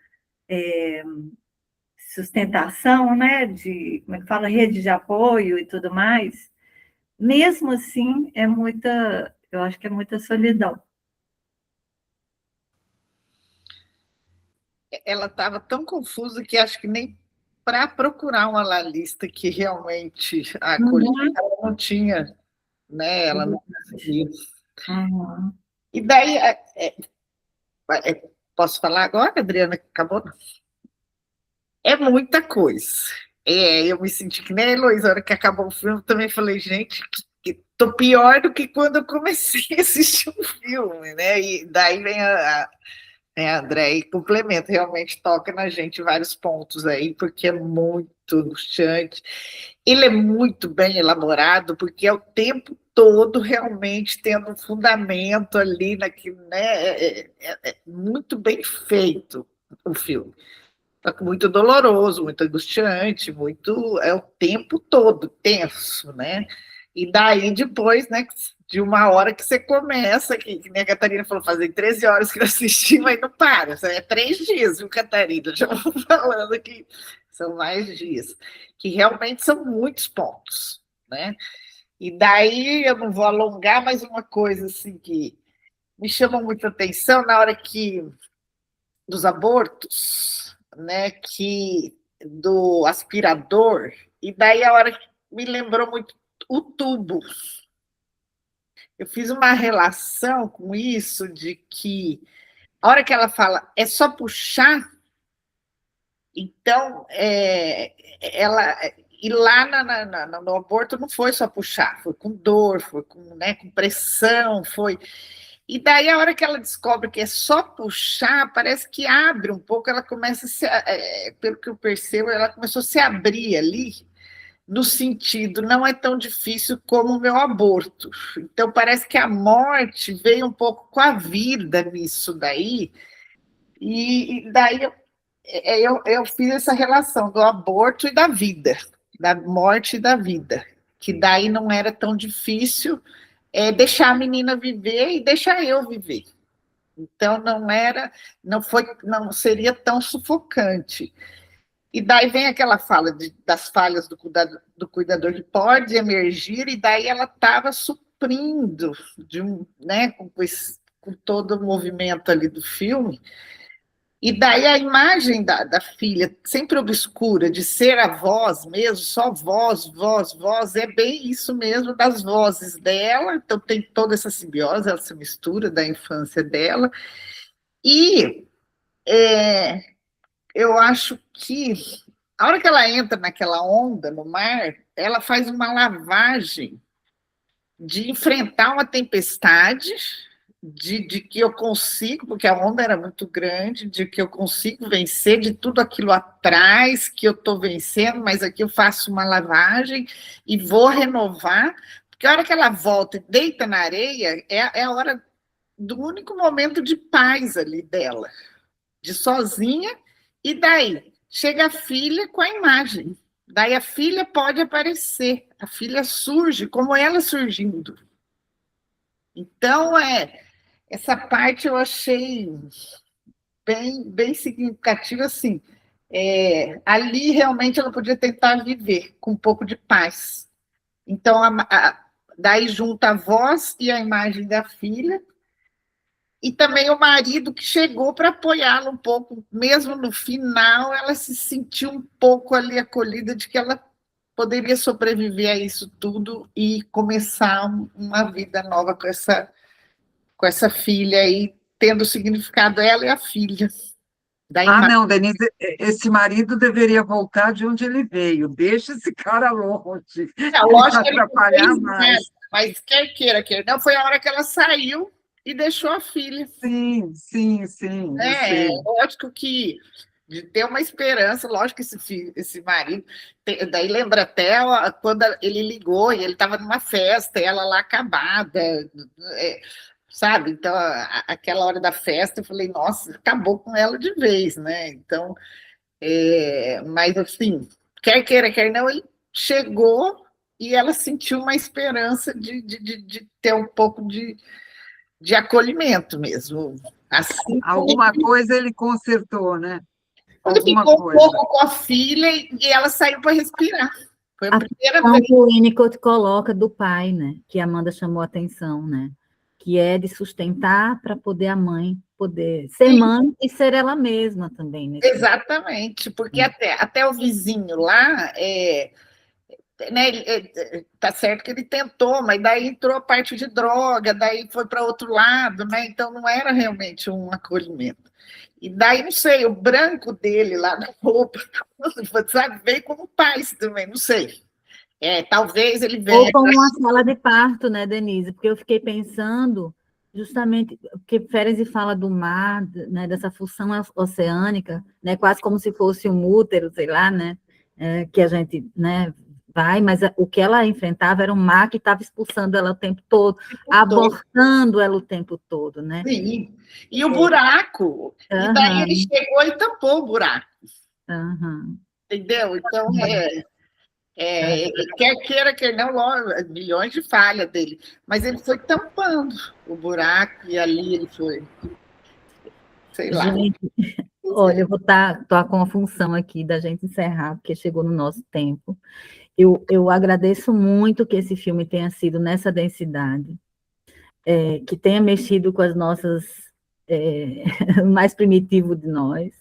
sustentação, né, de, como é que fala, rede de apoio e tudo mais, mesmo assim, eu acho que é muita solidão. Ela estava tão confusa que acho que nem para procurar uma analista que realmente a acolhia, ela não tinha, né? Ela não conseguiu. E daí, posso falar agora, Adriana, que acabou? É muita coisa. Eu me senti que nem a Heloísa, na hora que acabou o filme, eu também falei, gente, tô pior do que quando eu comecei a assistir um filme, né? E daí vem a André e complementa, realmente toca na gente vários pontos aí, porque é muito angustiante. Ele é muito bem elaborado, porque é o tempo todo realmente tendo um fundamento ali, naquilo, né? É muito bem feito o filme. Muito doloroso, muito angustiante, é o tempo todo tenso, né? E daí depois, né, de uma hora que você começa, que nem a Catarina falou, fazem 13 horas que eu assisti, mas não para, é 3 dias, viu, Catarina? Já vou falando que são mais dias, que realmente são muitos pontos, né? E daí eu não vou alongar, mas uma coisa assim que me chama muita atenção na hora dos abortos, né, do aspirador, e daí a hora que me lembrou muito o tubo. Eu fiz uma relação com isso, de que a hora que ela fala é só puxar, então e lá no aborto não foi só puxar, foi com dor, foi com pressão, foi. E daí, a hora que ela descobre que é só puxar, parece que abre um pouco, ela começa pelo que eu percebo, ela começou a se abrir ali, no sentido, não é tão difícil como o meu aborto. Então, parece que a morte veio um pouco com a vida nisso daí, e daí eu fiz essa relação do aborto e da vida, da morte e da vida, que daí não era tão difícil deixar a menina viver e deixar eu viver. Então não seria tão sufocante. E daí vem aquela fala das falhas do cuidador que pode emergir, e daí ela estava suprindo né, com todo o movimento ali do filme. E daí a imagem da filha, sempre obscura, de ser a voz mesmo, só voz, voz, voz, é bem isso mesmo das vozes dela, então tem toda essa simbiose, essa mistura da infância dela, e eu acho que a hora que ela entra naquela onda no mar, ela faz uma lavagem de enfrentar uma tempestade, de que eu consigo, porque a onda era muito grande, de que eu consigo vencer de tudo aquilo atrás, que eu estou vencendo, mas aqui eu faço uma lavagem e vou renovar, porque a hora que ela volta e deita na areia, é a hora do único momento de paz ali dela, de sozinha, e daí chega a filha com a imagem, daí a filha pode aparecer, a filha surge, como ela surgindo. Então, essa parte eu achei bem, bem significativa, assim. Ali, realmente, ela podia tentar viver com um pouco de paz. Então, daí junta a voz e a imagem da filha, e também o marido que chegou para apoiá-la um pouco, mesmo no final, ela se sentiu um pouco ali acolhida de que ela poderia sobreviver a isso tudo e começar uma vida nova com essa filha aí, tendo significado ela e a filha. Não, Denise, esse marido deveria voltar de onde ele veio. Deixa esse cara longe. Lógico que ele atrapalhar não fez mais. nada, mas quer queira, não, foi a hora que ela saiu e deixou a filha. Sim. Lógico que de ter uma esperança, lógico que esse marido, daí lembra até quando ele ligou e ele estava numa festa, ela lá acabada, sabe? Então, aquela hora da festa, eu falei, nossa, acabou com ela de vez, né? Então, mas assim, quer queira, quer não, ele chegou e ela sentiu uma esperança de ter um pouco de acolhimento mesmo. Assim, alguma coisa ele consertou, né? Ele ficou um pouco com a filha e ela saiu para respirar. Foi a primeira vez. Que o Winnicott coloca do pai, né? Que a Amanda chamou a atenção, né? Que é de sustentar para poder a mãe poder ser mãe e ser ela mesma também. Né? Exatamente, porque até o vizinho lá, né, tá certo que ele tentou, mas daí entrou a parte de droga, daí foi para outro lado, né? Então não era realmente um acolhimento. E daí, não sei, o branco dele lá na roupa, sabe, veio como paz também, não sei. Talvez ele venha... Ou como uma sala de parto, né, Denise? Porque eu fiquei pensando, justamente, porque Ferenczi fala do mar, né, dessa função oceânica, né, quase como se fosse um útero, sei lá, né, que a gente, né, vai, mas o que ela enfrentava era um mar que estava expulsando ela o tempo todo, abortando ela o tempo todo, né? Sim, e o buraco, e daí ele chegou e tampou o buraco. Entendeu? Então, quer queira, quer não, milhões de falhas dele, mas ele foi tampando o buraco e ali ele foi, sei lá. Gente, olha, eu vou estar com a função aqui da gente encerrar, porque chegou no nosso tempo. Eu agradeço muito que esse filme tenha sido nessa densidade, que tenha mexido com as nossas, mais primitivo de nós,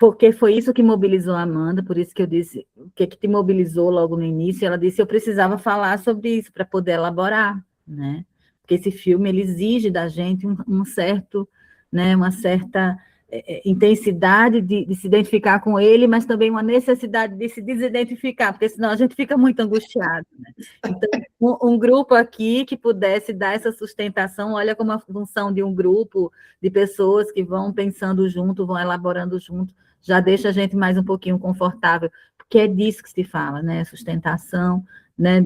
porque foi isso que mobilizou a Amanda, por isso que eu disse, o que te mobilizou logo no início, ela disse, eu precisava falar sobre isso para poder elaborar, né? Porque esse filme, ele exige da gente um certo, né, uma certa intensidade de se identificar com ele, mas também uma necessidade de se desidentificar, porque senão a gente fica muito angustiado, né? Então, um grupo aqui que pudesse dar essa sustentação, olha como a função de um grupo de pessoas que vão pensando junto, vão elaborando junto, já deixa a gente mais um pouquinho confortável, porque é disso que se fala, né? Sustentação, né?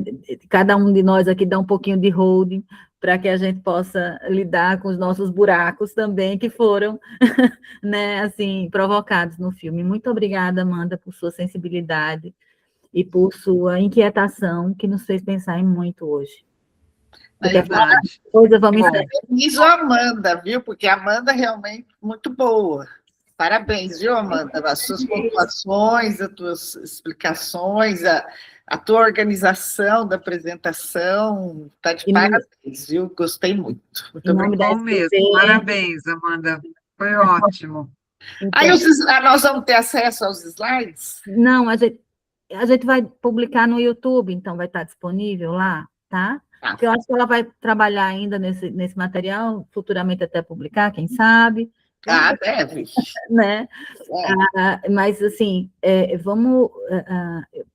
Cada um de nós aqui dá um pouquinho de holding, para que a gente possa lidar com os nossos buracos também, que foram, né, assim, provocados no filme. Muito obrigada, Amanda, por sua sensibilidade e por sua inquietação, que nos fez pensar em muito hoje. Isso a Amanda, viu? Porque a Amanda é realmente muito boa. Parabéns, viu, Amanda? As suas pontuações, as tuas explicações, a tua organização da apresentação, está de parabéns, viu? Gostei muito. Muito bom mesmo. Parabéns, Amanda. Foi ótimo. Então, aí nós vamos ter acesso aos slides? Não, a gente vai publicar no YouTube, então vai estar disponível lá, tá? Porque eu acho que ela vai trabalhar ainda nesse material, futuramente até publicar, quem sabe. Deve. Né? Mas, assim, eu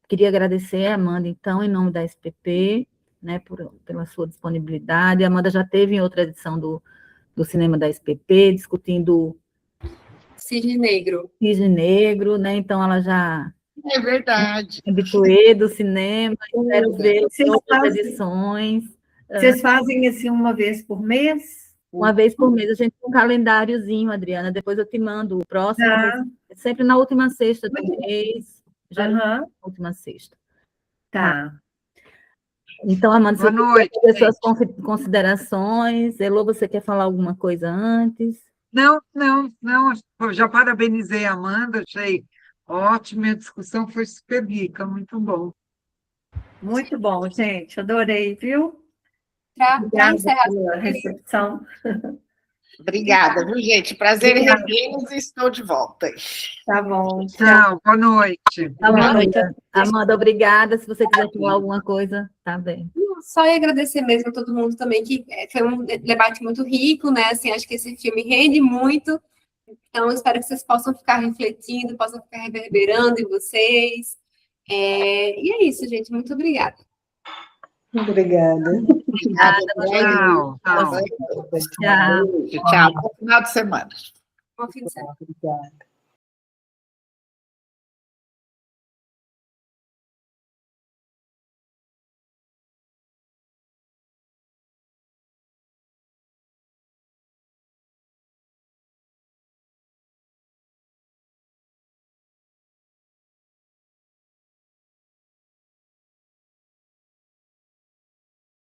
queria agradecer a Amanda, então, em nome da SPP, né, pela sua disponibilidade. A Amanda já teve em outra edição do Cinema da SPP, discutindo... Cisne Negro. Cisne Negro, né? Então, ela já... É verdade. Habituê do cinema, quero ver outras edições. Vocês fazem, assim, uma vez por mês? Uma vez por mês, a gente tem um calendáriozinho, Adriana, depois eu te mando o próximo, sempre na última sexta do mês, já na última sexta. Tá. Então, Amanda, você quer fazer suas considerações? Elô, você quer falar alguma coisa antes? Não, eu já parabenizei a Amanda, achei ótima, a discussão foi super rica, muito bom. Muito bom, gente, adorei, viu? Para encerrar a recepção. Obrigada, viu, gente? Prazer em revê-los e estou de volta. Tá bom. Tchau, boa noite. Amanda, obrigada. Se você quiser falar alguma coisa, tá bem. Só ia agradecer mesmo a todo mundo também, que foi um debate muito rico, né? Assim, acho que esse filme rende muito. Então, espero que vocês possam ficar refletindo, possam ficar reverberando em vocês. E é isso, gente. Muito obrigada. Obrigada. Obrigada. Tchau. Bom final de semana. Bom fim de semana. Obrigada.